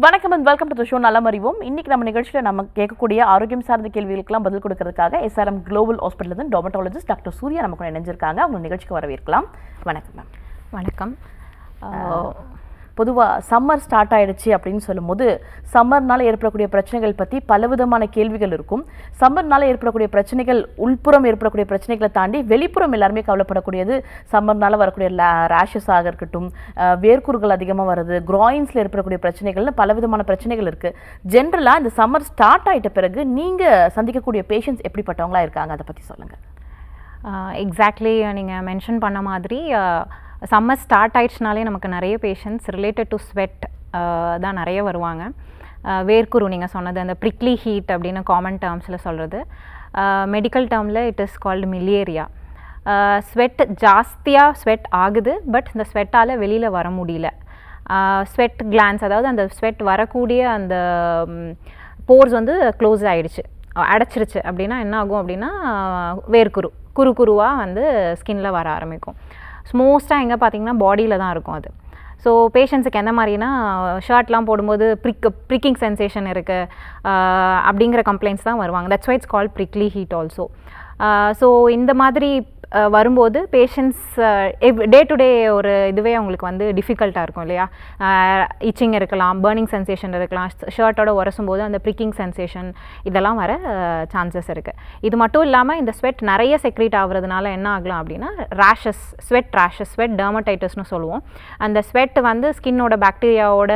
வணக்கம் and welcome to the show நலம் அறிவோம். இன்னைக்கு நம்ம நிகழ்ச்சியில் நம்ம கேட்கக்கூடிய ஆரோக்கியம் சார்ந்த கேள்விகளுக்கெல்லாம் பதில் கொடுக்கறதுக்காக SRM குளோபல் ஹாஸ்பிட்டல் இருந்து டெர்மட்டாலஜிஸ்ட் டாக்டர் சூர்யா நமக்கு இணைஞ்சிருக்காங்க. அவங்க நிகழ்ச்சிக்கு வரவேற்கலாம். வணக்கம் மேம். வணக்கம். பொதுவாக சம்மர் ஸ்டார்ட் ஆகிடுச்சு அப்படின்னு சொல்லும்போது சம்மர்னால் ஏற்படக்கூடிய பிரச்சனைகள் பற்றி பலவிதமான கேள்விகள் இருக்கும். சம்மர்னால் ஏற்படக்கூடிய பிரச்சனைகள் உள்புறம் ஏற்படக்கூடிய பிரச்சனைகளை தாண்டி வெளிப்புறம் எல்லாருமே கவலைப்படக்கூடியது சம்மர்னால் வரக்கூடிய ரேஷஸாக இருக்கட்டும், வேர்க்குறுகள் அதிகமாக வருது, க்ராயின்ஸில் ஏற்படக்கூடிய பிரச்சனைகள்னு பலவிதமான பிரச்சனைகள் இருக்குது. ஜென்ரலாக இந்த சம்மர் ஸ்டார்ட் ஆகிட்ட பிறகு நீங்கள் சந்திக்கக்கூடிய பேஷண்ட்ஸ் எப்படிப்பட்டவங்களா இருக்காங்க, அதை பற்றி சொல்லுங்கள். எக்ஸாக்ட்லி நீங்கள் மென்ஷன் பண்ண மாதிரி சம்மர் ஸ்டார்ட் ஆயிடுச்சுனாலே நமக்கு நிறைய பேஷண்ட்ஸ் ரிலேட்டட் டு ஸ்வெட் தான் நிறைய வருவாங்க. வேர்க்குரு நீங்கள் சொன்னது அந்த ப்ரிக்லி ஹீட் அப்படின்னு காமன் டேர்ம்ஸில் சொல்கிறது. மெடிக்கல் டேர்மில் இட் இஸ் கால்டு மிலியேரியா. ஸ்வெட் ஜாஸ்தியாக ஸ்வெட் ஆகுது, பட் இந்த ஸ்வெட்டால் வெளியில் வர முடியல. ஸ்வெட் கிளான்ஸ், அதாவது அந்த ஸ்வெட் வரக்கூடிய அந்த போர்ஸ் வந்து க்ளோஸ் ஆகிடுச்சு, அடைச்சிருச்சு. அப்படின்னா என்ன ஆகும் அப்படின்னா வேர்க்குரு குருவாக வந்து ஸ்கின்னில் வர ஆரம்பிக்கும். மோஸ்ட்டாக எங்கே பார்த்தீங்கன்னா பாடியில் தான் இருக்கும் அது. ஸோ பேஷண்ட்ஸுக்கு எந்த மாதிரினா ஷர்ட்லாம் போடும்போது ப்ரிக்கிங் சென்சேஷன் இருக்குது அப்படிங்கிற கம்ப்ளைண்ட்ஸ் தான் வருவாங்க. That's why it's called prickly heat also. So இந்த மாதிரி வரும்போது பேஷண்ட்ஸ் டே டு டே ஒரு இதுவே அவங்களுக்கு வந்து டிஃபிகல்ட்டாக இருக்கும் இல்லையா. இச்சிங் இருக்கலாம், பர்னிங் சென்சேஷன் இருக்கலாம், ஷர்ட்டோட உரசும் போது அந்த ப்ரிக்கிங் சென்சேஷன் இதெல்லாம் வர சான்சஸ் இருக்குது. இது மட்டும் இல்லாமல் இந்த ஸ்வெட் நிறைய செக்ரீட் ஆகுறதுனால என்ன ஆகலாம் அப்படின்னா ரேஷஸ், ஸ்வெட் ரேஷஸ், ஸ்வெட் டெர்மடைட்டிஸ்னு சொல்லுவோம். அந்த ஸ்வெட் வந்து ஸ்கின்னோட பாக்டீரியாவோட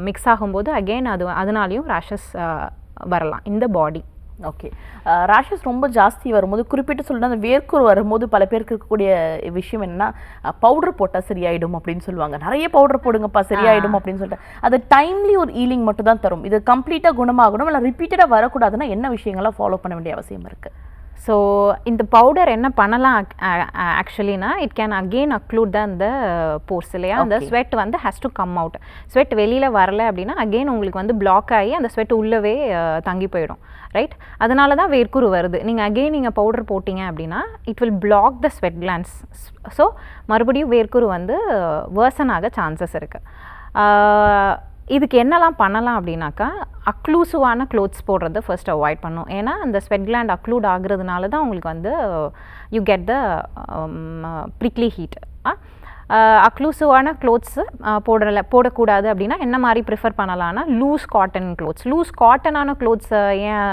மிக்ஸ் ஆகும்போது அகெயின் அதனாலையும் ரேஷஸ் வரலாம் இந்த பாடி. ஓகே, ரேஷஸ் ரொம்ப ஜாஸ்தி வரும்போது குறிப்பிட்டு சொல்லிட்டு அந்த வேர்க்குரு வரும்போது பல பேருக்கு இருக்கக்கூடிய விஷயம் என்னன்னா பவுடர் போட்டால் சரியாயிடும் அப்படின்னு சொல்லுவாங்க. நிறைய பவுடர் போடுங்கப்பா சரியாயிடும் அப்படின்னு சொல்லிட்டு அது டைம்லி ஒரு ஈலிங் மட்டும் தான் தரும். இது கம்ப்ளீட்டாக குணமாகணும் இல்லை ரிப்பீட்டடாக வரக்கூடாதுன்னா என்ன விஷயங்கள்லாம் ஃபாலோ பண்ண வேண்டிய அவசியம் இருக்குது? ஸோ இந்த பவுடர் என்ன பண்ணலாம் ஆக்சுவலினா, இட் கேன் அகெயின் அக்ளூட் அந்த போர்ஸ் இல்லையா. அந்த ஸ்வெட் வந்து has to come out. Sweat வெளியில் வரலை அப்படின்னா அகெயின் உங்களுக்கு வந்து பிளாக் ஆகி அந்த ஸ்வெட் உள்ளவே தங்கி போயிடும், ரைட். அதனால தான் வேர்க்குரு வருது. நீங்கள் பவுடர் போட்டிங்க அப்படின்னா it will block the sweat glands. So மறுபடியும் வேர்க்குரு வந்து வேர்சன் ஆக சான்சஸ் இருக்குது. இதுக்கு என்னெல்லாம் பண்ணலாம் அப்படின்னாக்கா, அக்ளூசிவான க்ளோத்ஸ் போடுறது ஃபர்ஸ்ட் அவாய்ட் பண்ணும். ஏன்னா அந்த ஸ்வெட் கிளாண்ட் அக்ளூட் ஆகுறதுனால தான் உங்களுக்கு வந்து you get the prickly heat. அக்ளூசிவான க்ளோத்ஸு போடக்கூடாது அப்படின்னா என்ன மாதிரி ப்ரிஃபர் பண்ணலான்னா லூஸ் காட்டன் க்ளோத்ஸ். லூஸ் காட்டனான க்ளோத்ஸ் ஏன்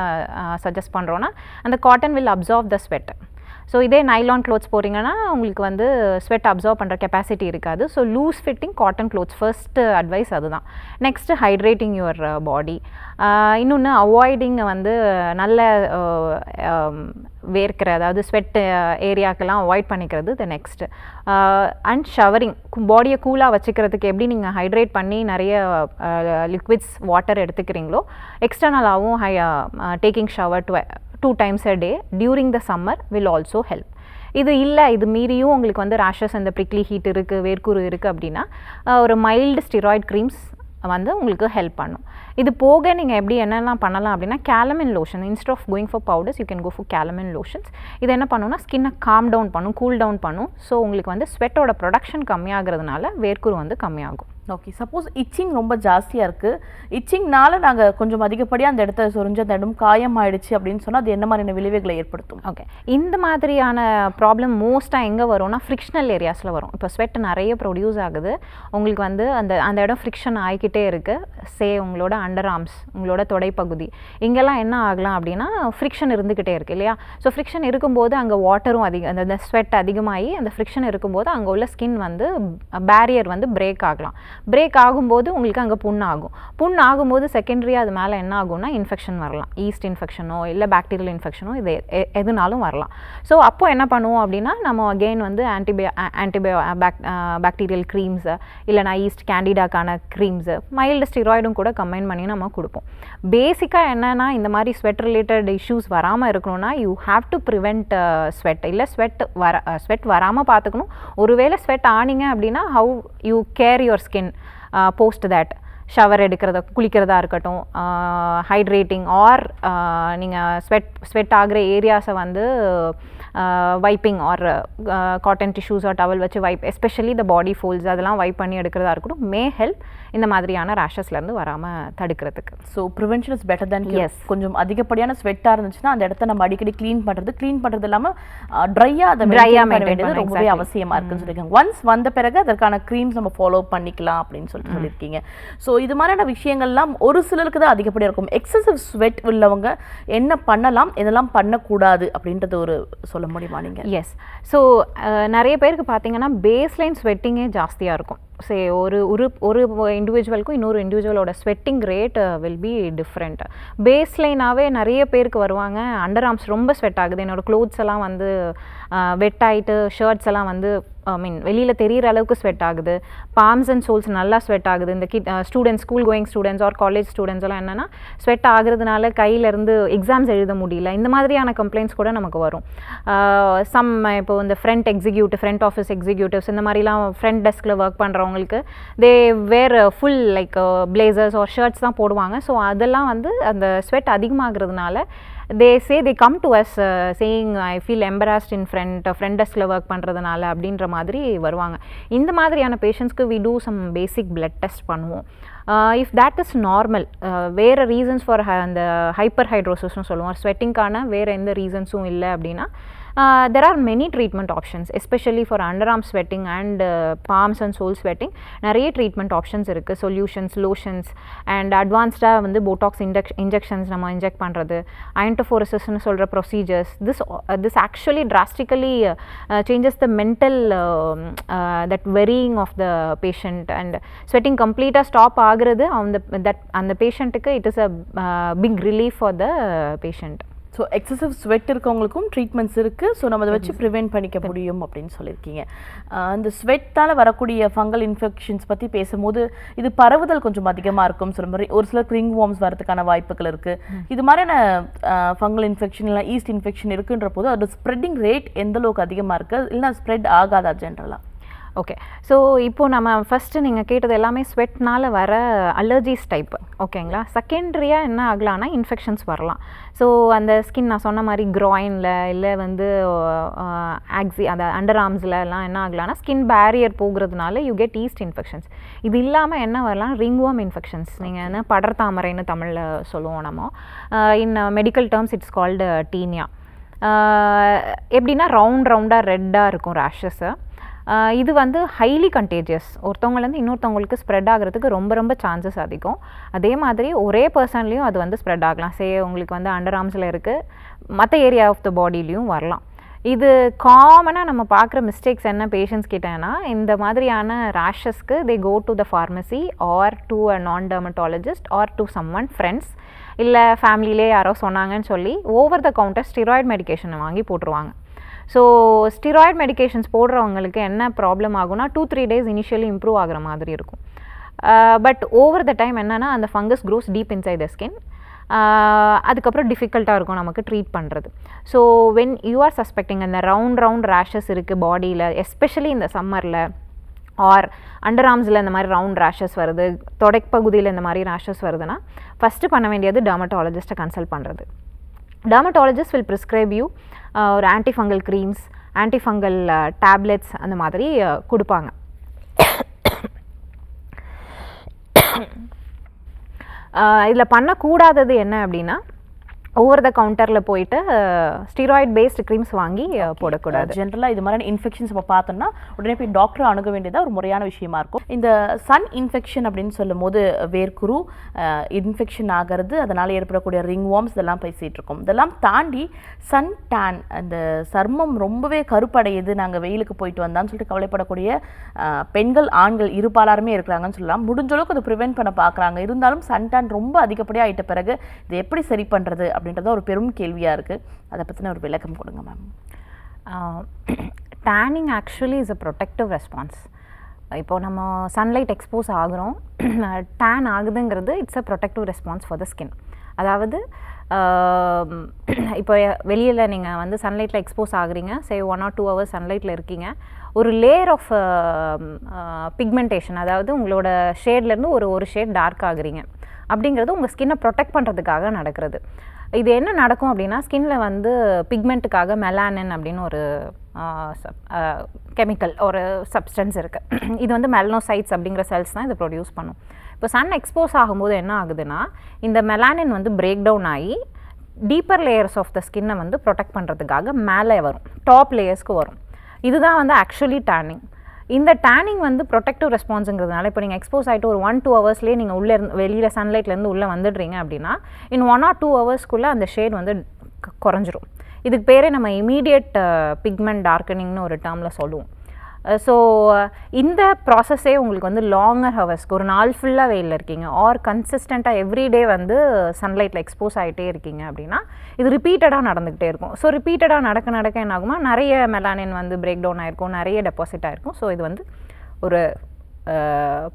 சஜஸ்ட் பண்ணுறோன்னா அந்த cotton will absorb the sweat. So இதே நைலான் க்ளோத்ஸ் போகிறீங்கன்னா உங்களுக்கு வந்து ஸ்வெட் அப்சார்ப் பண்ணுற கெப்பாசிட்டி இருக்காது. So loose fitting cotton clothes first advice அதுதான். Next hydrating your body. இன்னொன்று அவாய்டிங் வந்து நல்ல வேர்க்கிற, அதாவது ஸ்வெட் ஏரியாக்கெல்லாம் அவாய்ட் பண்ணிக்கிறது த நெக்ஸ்ட்டு. அண்ட் ஷவரிங், பாடியை கூலாக வச்சுக்கிறதுக்கு எப்படி நீங்கள் ஹைட்ரேட் பண்ணி நிறைய லிக்விட்ஸ் வாட்டர் எடுத்துக்கிறீங்களோ எக்ஸ்டர்னலாகவும் taking shower 2 times a day during the summer will also help. இது மீறியும் உங்களுக்கு வந்து ரேஷஸ், அந்த ப்ரிக்லி ஹீட் இருக்குது, வேர்க்குரு இருக்குது அப்படின்னா ஒரு மைல்டு ஸ்டெராய்ட் க்ரீம்ஸ் வந்து உங்களுக்கு ஹெல்ப் பண்ணும். இது போக நீங்கள் எப்படி என்னெல்லாம் பண்ணலாம் அப்படின்னா calamine lotion. Instead of going for powders you can go for calamine lotions. இது என்ன பண்ணுன்னா ஸ்கின்னை காம் டவுன் பண்ணும், கூல் டவுன் பண்ணும். ஸோ உங்களுக்கு வந்து ஸ்வெட்டோட ப்ரொடக்ஷன் கம்மியாகிறதுனால வேர்க்குரு வந்து கம்மியாகும். ஓகே, சப்போஸ் இச்சிங் ரொம்ப ஜாஸ்தியாக இருக்குது, இச்சிங்னால நாங்கள் கொஞ்சம் அதிகப்படியாக அந்த இடத்த சொரிஞ்சு அந்த இடம் காயம் ஆயிடுச்சு அப்படின்னு சொன்னால் அது என்ன மாதிரியான விளைவுகளை ஏற்படுத்தும்? ஓகே, இந்த மாதிரியான ப்ராப்ளம் மோஸ்ட்டாக எங்கே வரும்னா ஃப்ரிக்ஷனல் ஏரியாஸில் வரும். இப்போ ஸ்வெட் நிறைய ப்ரொடியூஸ் ஆகுது, உங்களுக்கு வந்து அந்த இடம் ஃப்ரிக்ஷன் ஆகிக்கிட்டே இருக்குது. உங்களோட அண்டர் ஆர்ம்ஸ், உங்களோட தொடைப்பகுதி, இங்கெல்லாம் என்ன ஆகலாம் அப்படின்னா ஃப்ரிக்ஷன் இருந்துக்கிட்டே இருக்குது இல்லையா. ஸோ ஃப்ரிக்ஷன் இருக்கும்போது அங்கே வாட்டரும் அந்த ஸ்வெட் அதிகமாகி அந்த ஃப்ரிக்ஷன் இருக்கும்போது அங்கே உள்ள ஸ்கின் வந்து பேரியர் வந்து பிரேக் ஆகலாம். பிரேக் ஆகும்போது உங்களுக்கு அங்கே புண் ஆகும்போது செகண்டரியாக அது மேலே என்ன ஆகும்னா இன்ஃபெக்ஷன் வரலாம். ஈஸ்ட் இன்ஃபெக்ஷனோ இல்லை பாக்டீரியல் இன்ஃபெக்ஷனோ இது எதுனாலும் வரலாம். ஸோ அப்போ என்ன பண்ணுவோம் அப்படின்னா நம்ம அகெயின் வந்து பாக்டீரியல் க்ரீம்ஸு இல்லைனா ஈஸ்ட் கேண்டிடாக்கான க்ரீம்ஸு மைல்டு ஸ்டெராய்டும் கூட கம்பைன் பண்ணி நம்ம கொடுப்போம். பேசிக்காக என்னென்னா இந்த மாதிரி ஸ்வெட் ரிலேட்டட் இஷ்யூஸ் வராமல் இருக்கணும்னா you have to prevent sweat. இல்லை ஸ்வெட் வராமல் பார்த்துக்கணும். ஒருவேளை ஸ்வெட் ஆனிங்க அப்படின்னா how you care your skin post that. Shower எடுக்கிறத, குளிக்கிறதா இருக்கட்டும், ஹைட்ரேட்டிங் ஆர் நீங்கள் ஸ்வெட் ஆகிற ஏரியாஸை வந்து wiping or cotton tissues or towel வச்சு wipe, especially the body folds அதெல்லாம் வைப் பண்ணி எடுக்கிறதா இருக்கட்டும், மே ஹெல்ப் இந்த மாதிரியான ரேஷஸ்லேருந்து வராமல் தடுக்கிறதுக்கு. So prevention is better than cure. கொஞ்சம் அதிகப்படியான ஸ்வெட்டாக இருந்துச்சுன்னா அந்த இடத்த நம்ம அடிக்கடி க்ளீன் பண்ணுறது இல்லாமல் ட்ரையாக அதை மெயின்டைன் பண்ண வேண்டியது ரொம்பவே அவசியமாக இருக்குன்னு சொல்லியிருக்காங்க. ஒன்ஸ் வந்த பிறகு அதற்கான க்ரீம்ஸ் நம்ம ஃபாலோ பண்ணிக்கலாம் அப்படின்னு சொல்லியிருக்கீங்க. ஸோ இது மாதிரியான விஷயங்கள்லாம் ஒரு சிலருக்கு தான் அதிகப்படியாக இருக்கும். எக்ஸசிவ் ஸ்வெட் உள்ளவங்க என்ன பண்ணலாம், இதெல்லாம் பண்ணக்கூடாது அப்படின்றது ஒரு சொல்ல முடியுமா நீங்கள்? எஸ். ஸோ நிறைய பேருக்கு பார்த்தீங்கன்னா பேஸ்லைன் ஸ்வெட்டிங்கே ஜாஸ்தியாக இருக்கும். சே ஒரு இண்டிவிஜுவலுக்கும் இன்னொரு இண்டிவிஜுவலோட sweating rate will be different. பேஸ்லைனாகவே நிறைய பேருக்கு வருவாங்க, அண்டர் ஆர்ம்ஸ் ரொம்ப ஸ்வெட் ஆகுது, என்னோடய க்ளோத்ஸ் எல்லாம் வந்து வெட் ஆகிட்டு, ஷர்ட்ஸ் எல்லாம் வந்து வெளியில் தெரிகிற அளவுக்கு ஸ்வெட் ஆகுது, பாம்ஸ் அண்ட் சோல்ஸ் நல்லா ஸ்வெட் ஆகுது. இந்த students, school going students are college students எல்லாம் என்னென்னா ஸ்வெட் ஆகுறதுனால கையிலேருந்து எக்ஸாம்ஸ் எழுத முடியல, இந்த மாதிரியான கம்ப்ளைண்ட்ஸ் கூட நமக்கு வரும். இப்போ இந்த ஃப்ரண்ட் ஆஃபீஸ் எக்ஸிக்யூட்டிவ்ஸ் இந்த மாதிரிலாம் ஃப்ரண்ட் டெஸ்கில் ஒர்க் பண்ணுறவங்களுக்கு they wear full like blazers or shirts தான் போடுவாங்க. ஸோ அதெல்லாம் வந்து அந்த ஸ்வெட் அதிகமாகிறதுனால they come to us saying I feel embarrassed in front desk-ல ஒர்க் பண்ணுறதுனால அப்படின்ற மாதிரி வருவாங்க. இந்த மாதிரியான பேஷண்ட்ஸ்க்கு we do some basic blood test பண்ணுவோம். இஃப் தேட் இஸ் நார்மல், வேறு ரீசன்ஸ் ஃபார் அந்த ஹைப்பர்ஹைட்ரோசிஸ்னு சொல்லுவோம், ஸ்வெட்டிங்கான வேறு எந்த ரீசன்ஸும் இல்லை அப்படின்னா there are many treatment options, especially for underarm sweating and palms and sole sweating. நிறைய ட்ரீட்மெண்ட் ஆப்ஷன்ஸ் இருக்குது, சொல்யூஷன்ஸ், லோஷன்ஸ் அண்ட் அட்வான்ஸ்டாக வந்து போட்டாக்ஸ் இன்ஜெக்ஷன்ஸ் நம்ம இன்ஜெக்ட் பண்ணுறது, அயன்டோஃபோரசிஸ்ன்னு சொல்கிற procedures. this actually drastically changes the mental that worrying of the patient, and sweating completely stop ஆகுறது அந்த பேஷண்ட்டுக்கு it is a big relief for the patient. So excessive sweat இருக்கவங்களுக்கும் treatments இருக்குது, so நம்ம அதை வச்சு ப்ரிவென்ட் பண்ணிக்க முடியும் அப்படின்னு சொல்லியிருக்கீங்க. இந்த ஸ்வெட்டால் வரக்கூடிய ஃபங்கல் இன்ஃபெக்ஷன்ஸ் பற்றி பேசும்போது இது பரவுதல் கொஞ்சம் அதிகமாக இருக்கும் சொல்ல மாதிரி, ஒரு சிலருக்கு ரிங் வார்ம்ஸ் வரதுக்கான வாய்ப்புகள் இருக்குது. இது மாதிரியான ஃபங்கல் இன்ஃபெக்ஷன் இல்லை ஈஸ்ட் இன்ஃபெக்ஷன் இருக்குன்ற போது அதோட ஸ்ப்ரெட்டிங் ரேட் எந்த அளவுக்கு அதிகமாக இருக்குது, இல்லைனா ஸ்ப்ரெட் ஆகாதா ஜென்ரலாக? ஓகே. ஸோ இப்போது நம்ம ஃபஸ்ட்டு நீங்கள் கேட்டது எல்லாமே ஸ்வெட்னால் வர அலர்ஜிஸ் டைப், ஓகேங்களா. செகண்டரியாக என்ன ஆகலான்னா இன்ஃபெக்ஷன்ஸ் வரலாம். ஸோ அந்த ஸ்கின் நான் சொன்ன மாதிரி க்ராயினில் இல்லை வந்து அந்த அண்டர் ஆர்ம்ஸ்லலாம் என்ன ஆகலான்னா ஸ்கின் பேரியர் போகிறதுனால யூ கெட் ஈஸ்ட் இன்ஃபெக்ஷன்ஸ். இது இல்லாமல் என்ன வரலாம், ரிங்வார்ம் இன்ஃபெக்ஷன்ஸ். நீங்கள் என்ன படர்தாமரைன்னு தமிழில் சொல்லுவோம் நம்ம, இன் medical terms it's called Taenia. எப்படின்னா ரவுண்டாக ரெட்டாக இருக்கும் ரேஷஸ்ஸு. இது வந்து ஹைலி கண்டேஜியஸ், ஒருத்தவங்கலேருந்து இன்னொருத்தவங்களுக்கு ஸ்ப்ரெட் ஆகிறதுக்கு ரொம்ப ரொம்ப சான்சஸ் அதிகம். அதே மாதிரி ஒரே பர்சன்லேயும் அது வந்து ஸ்ப்ரெட் ஆகலாம். உங்களுக்கு வந்து அண்டர் ஆர்ம்ஸில் இருக்குது, மற்ற ஏரியா ஆஃப் த பாடிலையும் வரலாம். இது காமனாக நம்ம பார்க்குற மிஸ்டேக்ஸ் என்ன பேஷண்ட்ஸ் கிட்டேன்னா, இந்த மாதிரியான ரேஷஸ்க்கு they go to the pharmacy or to a non dermatologist or to someone friends, இல்லை ஃபேமிலியிலே யாரோ சொன்னாங்கன்னு சொல்லி ஓவர் த கவுண்டர் ஸ்டீராய்டு மெடிக்கேஷனை வாங்கி போட்டுருவாங்க. ஸோ ஸ்டீராய்டு மெடிக்கேஷன்ஸ் போடுறவங்களுக்கு என்ன ப்ராப்ளம் ஆகும்னா 2-3 days இனிஷியலி இம்ப்ரூவ் ஆகிற மாதிரி இருக்கும். பட் ஓவர் த டைம் என்னென்னா அந்த fungus grows deep inside the skin. அதுக்கப்புறம் டிஃபிகல்ட்டாக இருக்கும் நமக்கு ட்ரீட் பண்ணுறது. So when you are suspecting அந்த ரவுண்ட் ரேஷஸ் இருக்குது பாடியில், எஸ்பெஷலி இந்த சம்மரில், ஆர் அண்டர் ஆர்ம்ஸில் இந்த மாதிரி ரவுண்ட் ரேஷஸ் வருது, தொடைப்பகுதியில் இந்த மாதிரி ரேஷஸ் வருதுன்னா ஃபஸ்ட்டு பண்ண வேண்டியது டெர்மட்டாலஜிஸ்ட்டை கன்சல்ட் பண்ணுறது. டெர்மட்டாலஜிஸ்ட் வில் ப்ரிஸ்கிரைப் யூ ஒரு ஆன்டிஃபங்கல் க்ரீம்ஸ், ஆன்டிஃபங்கல் டேப்லெட்ஸ் அந்த மாதிரி கொடுப்பாங்க. இதில் பண்ணக்கூடாதது என்ன அப்படின்னா, ஓவர் த கவுண்டரில் போயிட்டு ஸ்டீராய்டு பேஸ்டு க்ரீம்ஸ் வாங்கி போடக்கூடாது. ஜென்ரலாக இது மாதிரி இன்ஃபெக்ஷன்ஸ் இப்போ பார்த்தோம்னா உடனே போய் டாக்டரை அணுக வேண்டியதாக ஒரு முறையான விஷயமா இருக்கும். இந்த சன் இன்ஃபெக்ஷன் அப்படின்னு சொல்லும் போது வேர்க்குரு இன்ஃபெக்ஷன் ஆகிறது, அதனால் ஏற்படக்கூடிய ரிங் வார்ம்ஸ் இதெல்லாம் பேசிகிட்டு இருக்கோம். இதெல்லாம் தாண்டி சன் டேன், அந்த சர்மம் ரொம்பவே கருப்படையுது, நாங்கள் வெயிலுக்கு போயிட்டு வந்தான்னு சொல்லிட்டு கவலைப்படக்கூடிய பெண்கள் ஆண்கள் இருபாலாருமே இருக்கிறாங்கன்னு சொல்லலாம். முடிஞ்ச அளவுக்கு அதை ப்ரிவென்ட் பண்ண பார்க்குறாங்க. இருந்தாலும் சன் டேன் ரொம்ப அதிகப்படியாக ஆகிட்ட பிறகு இதை எப்படி சரி பண்ணுறது அப்படின்றத ஒரு பெரும் கேள்வியாக இருக்குது. அதை பற்றின ஒரு விளக்கம் கொடுங்க ma'am. Tanning actually is a protective response. இப்போது நம்ம சன்லைட் எக்ஸ்போஸ் ஆகிறோம், டேன் ஆகுதுங்கிறது it's a protective response for the skin. அதாவது இப்போ வெளியில் நீங்கள் வந்து சன்லைட்டில் எக்ஸ்போஸ் ஆகுறீங்க, சே 1 or 2 hours சன்லைட்டில் இருக்கீங்க, ஒரு லேயர் ஆஃப் பிக்மெண்டேஷன், அதாவது உங்களோட ஷேட்லேருந்து ஒரு ஷேட் டார்க் ஆகுறீங்க அப்படிங்கிறது உங்கள் ஸ்கின்னை ப்ரொடெக்ட் பண்ணுறதுக்காக நடக்கிறது. இது என்ன நடக்கும் அப்படின்னா, ஸ்கின்ல வந்து பிக்மெண்ட்டுக்காக மெலானின் அப்படின்னு ஒரு கெமிக்கல், ஒரு சப்ஸ்டன்ஸ் இருக்குது. இது வந்து மெலனோசைட்ஸ் அப்படிங்கிற செல்ஸ் தான் இதை ப்ரொடியூஸ் பண்ணும். இப்போ சன் எக்ஸ்போஸ் ஆகும்போது என்ன ஆகுதுன்னா, இந்த மெலானின் வந்து பிரேக் டவுன் ஆகி டீப்பர் லேயர்ஸ் ஆஃப் த ஸ்கின்னை வந்து ப்ரொடெக்ட் பண்ணுறதுக்காக மேலே வரும், டாப் லேயர்ஸ்க்கு வரும். இதுதான் வந்து ஆக்சுவலி டேனிங். இந்த டேனிங் வந்து ப்ரொடெக்டிவ் ரெஸ்பான்ஸுங்கிறதுனால, இப்போ நீங்கள் எக்ஸ்போஸ் ஆகிட்டு ஒரு 1-2 ஹவர்ஸ்லேயே நீங்கள் உள்ளே வெளியில் சன்லைட்லேருந்து உள்ளே வந்துடுறீங்க அப்படின்னா, இன் 1 or 2 ஹவர்ஸ்க்குள்ளே அந்த ஷேட் வந்து குறைஞ்சிரும். இதுக்கு பேரே நம்ம இமீடியட் பிக்மெண்ட் டார்க்கனிங்னு ஒரு டேர்மில் சொல்லுவோம். ஸோ இந்த ப்ராசஸே உங்களுக்கு வந்து லாங்கர் ஹவர்ஸ்க்கு, ஒரு நாள் ஃபுல்லாக வெயிலில் இருக்கீங்க ஆர் கன்சிஸ்டண்ட்டாக எவ்ரிடே வந்து சன்லைட்டில் எக்ஸ்போஸ் ஆகிட்டே இருக்கீங்க அப்படின்னா, இது ரிப்பீட்டடாக நடந்துக்கிட்டே இருக்கும். ஸோ ரிப்பீட்டடாக நடக்க என்ன ஆகுமா, நிறைய மெலானின் வந்து பிரேக் டவுன் ஆகிருக்கும், நிறைய டெபாசிட் ஆகிருக்கும். ஸோ இது வந்து ஒரு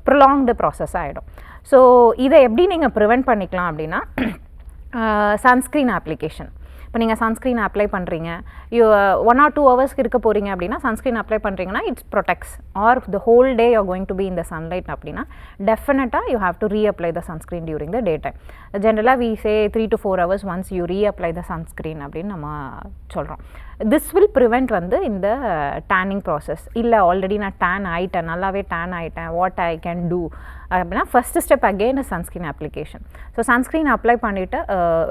ப்ரொலாங்டு ப்ராசஸ் ஆகிடும். ஸோ இதை எப்படி நீங்கள் ப்ரிவெண்ட் பண்ணிக்கலாம் அப்படின்னா, சன்ஸ்க்ரீன் அப்ளிகேஷன். இப்போ நீங்கள் சன்ஸ்க்ரீன் அப்ளை பண்ணுறீங்க, 1 or 2 ஹவர்ஸ்க்கு இருக்க போகிறீங்க அப்படின்னா, சன்ஸ்க்ரீன் அப்ளை பண்ணுறீங்கன்னா it's protects. Or the whole day you are going to be in the sunlight அப்படின்னா, டெஃபினட்டாக you have to reapply the sunscreen during the day time. ஜென்ரலாக we say 3 to 4 hours once you reapply the sunscreen அப்படின்னு நம்ம சொல்கிறோம். This will prevent வந்து இந்த tanning process. இல்லை already நான் டேன் ஆகிட்டேன், நல்லாவே டேன் ஆகிட்டேன், வாட் ஐ கேன் டூ அப்படின்னா, first step again sunscreen application. So sunscreen apply பண்ணிவிட்டு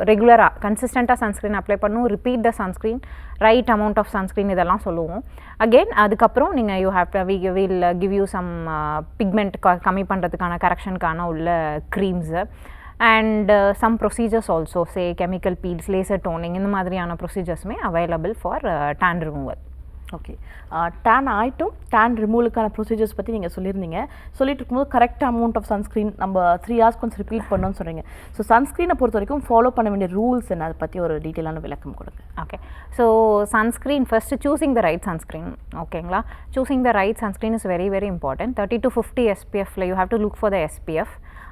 ரெகுலராக கன்சிஸ்டண்ட்டாக சன்ஸ்க்ரீன் அப்ளை பண்ணுவோம், repeat the sunscreen, right amount of sunscreen இதெல்லாம் சொல்லுவோம். அகெயின் அதுக்கப்புறம் நீங்கள் you have to will give you some pigment கம்மி பண்ணுறதுக்கான கரெக்ஷனுக்கான உள்ள creams and some procedures also, say chemical peels, laser toning, இந்த மாதிரியான ப்ரொசீஜர்ஸுமே available for tan removal. Okay, tan ஆகிட்டும் டேன் ரிமூவலுக்கான ப்ரொசீஜர்ஸ் பற்றி நீங்கள் சொல்லியிருந்தீங்க. சொல்லிட்டு இருக்கும்போது கரெக்ட் அமௌண்ட் ஆஃப் சன்ஸ்க்ரீன் நம்ம 3 hours கொஞ்சம் ரிப்பீட் பண்ணணும்னு சொல்கிறீங்க. ஸோ சன்ஸ்க்ரீனை பொறுத்த வரைக்கும் ஃபாலோ பண்ண வேண்டிய ரூல்ஸ் என்ன, அதை பற்றி ஒரு டீட்டெயிலான விளக்கம் கொடுங்க. Okay, so sunscreen first choosing the right sunscreen. ஓகேங்களா, choosing the right sunscreen is very very important. 30 to 50 SPFல you have to look for the SPF.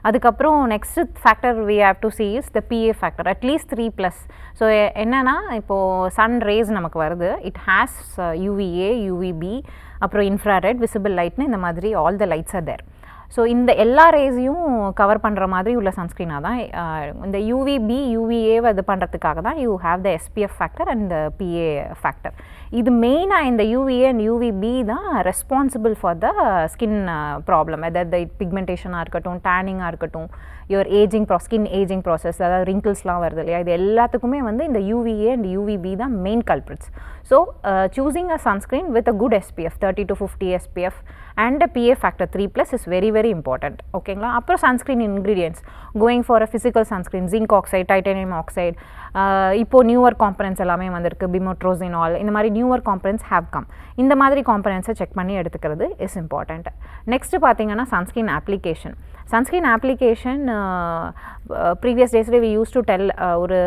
அதுக்கப்புறம் next factor we have to see is the PA factor, at least 3+. So என்னென்னா, இப்போது sun rays நமக்கு வருது, it has UVA, UVB, அப்புறம் infrared, visible லைட்னு இந்த மாதிரி all the lights are there. So இந்த எல்லா ரேஸையும் கவர் பண்ணுற மாதிரி உள்ள சன்ஸ்க்ரீனாக தான் இந்த UVB, UVAவை இது பண்ணுறதுக்காக தான் you have the SPF factor and the PA factor. இது மெயினாக இந்த UVA அண்ட் UVB தான் responsible for the skin problem, அதாவது பிக்மெண்டேஷனாக இருக்கட்டும், டேனிங்காக இருக்கட்டும், your ageing skin ageing process, அதாவது ரிங்கிள்ஸ்லாம் வருது இல்லையா, இது எல்லாத்துக்குமே வந்து இந்த UVA அண்ட் UVB தான் main culprits. So choosing a sunscreen with a good SPF 30 to 50 SPF and PA factor 3+ is very very important. ஓகேங்களா, அப்புறம் sunscreen ingredients, going for a physical sunscreen, zinc oxide, titanium oxide, இப்போது newer components எல்லாமே வந்திருக்கு, பிமோட்ரோசினால், இந்த மாதிரி newer components have come. இந்த மாதிரி காம்பனன்ட்ஸை check பண்ணி எடுத்துக்கிறது இஸ் இம்பார்ட்டண்ட். நெக்ஸ்ட்டு பார்த்தீங்கன்னா sunscreen application. Sunscreen application previous டேஸில் வி யூஸ் டு டெல் ஒரு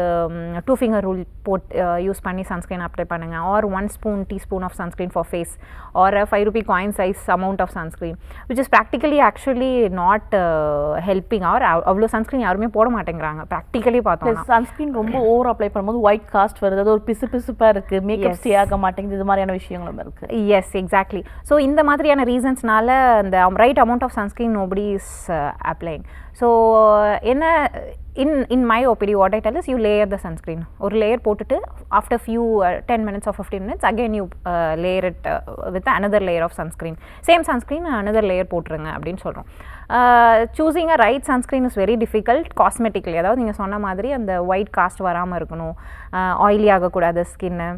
2 finger ரூல் யூஸ் பண்ணி சன்ஸ்க்ரீன் அப்ளை பண்ணுங்கள், or 1 teaspoon of sunscreen for face, or a 5 rupee coin size amount of sunscreen, which is practically actually not helping. or அவ்வளோ sunscreen யாருமே போட மாட்டேங்கிறாங்க practically பார்த்தோம். Sunscreen ரொம்ப over apply பண்ணும்போது white cost வருது, அது ஒரு பிசுப்பாக இருக்குது, மேக்கப் ஸ்டே ஆக மாட்டேங்குது, இது மாதிரியான விஷயங்களும் இருக்குது. S, exactly. ஸோ இந்த மாதிரியான ரீசன்ஸ்னால இந்த right amount of sunscreen nobody is applying. So என்ன, in my opinion what I tell is you layer the sunscreen. ஒரு லேயர் போட்டுட்டு after few 10 minutes or 15 minutes again you layer it with another layer of sunscreen, same sunscreen another layer போட்டுருங்க அப்படின்னு சொல்கிறோம். Choosing a right sunscreen is very difficult cosmetically. அதாவது நீங்கள் சொன்ன மாதிரி அந்த ஒயிட் காஸ்ட் வராமல் இருக்கணும், ஆயிலி ஆகக்கூடாது ஸ்கின்னு.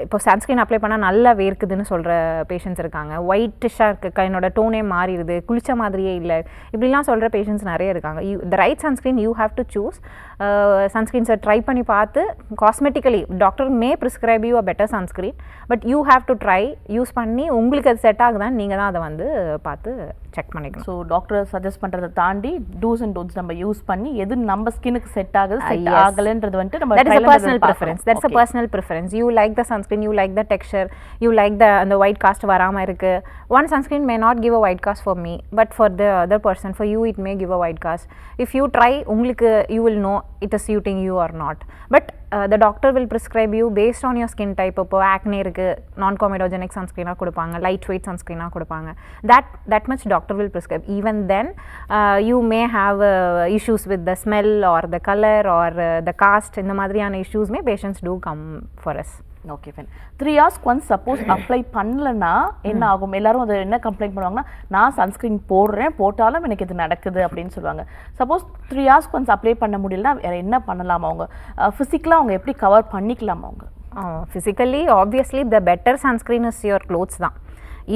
இப்போ சன்ஸ்க்ரீன் அப்ளை பண்ணால் நல்லா வேர்க்குதுன்னு சொல்கிற பேஷண்ட்ஸ் இருக்காங்க, ஒயிட்டிஷாக இருக்குது, என்னோட டோனே மாறிடுது, குளிச்ச மாதிரியே இல்லை, இப்படிலாம் சொல்கிற பேஷண்ட்ஸ் நிறைய இருக்காங்க. The right sunscreen you have to choose. சன்ஸ்க்ரீன்ஸை ட்ரை பண்ணி பார்த்து cosmetically doctor may prescribe you a better sunscreen, but you have to try use பண்ணி உங்களுக்கு அது செட் ஆகுதான்னு நீங்கள் தான் அதை வந்து பார்த்து செக் பண்ணிக்கணும். ஸோ டாக்டர் சஜஸ்ட் பண்ணுறதை தாண்டி டூஸ் அண்ட் டோன்ஸ் நம்ம யூஸ் பண்ணி எது நம்ம ஸ்கின்னுக்கு செட் ஆகுது செட் ஆகலைன்றது வந்துட்டு நம்ம that is a personal preference. That's a personal preference. You like the sunscreen, you like the texture, you like the white cast varama irukku. One sunscreen may not give a white cast for me, but for the other person, for you it may give a white cast. If you try, உங்களுக்கு you will know it is suiting you or not. But the doctor will prescribe you based on your skin type. இப்போ acne இருக்கு, non comedogenic sunscreen கொடுப்பாங்க, lightweight sunscreen கொடுப்பாங்க. That much doctor will prescribe. Even then you may have issues with the smell or the color or the cast. இந்த மாதிரியான issues may patients do come for us. Okay fine. 3 hours once suppose apply பண்ணலன்னா என்ன ஆகும்? எல்லாரும் அதை என்ன complaint பண்ணுவாங்கன்னா, நான் சன்ஸ்கிரீன் போட்டாலும் எனக்கு இது நடக்குது அப்படின்னு சொல்லுவாங்க. சப்போஸ் 3 hours once அப்ளை பண்ண முடியலன்னா வேற என்ன பண்ணலாம்? அவங்க ஃபிசிக்கலாக அவங்க எப்படி கவர் பண்ணிக்கலாம்? அவங்க physically obviously the better sunscreen is your clothes தான்.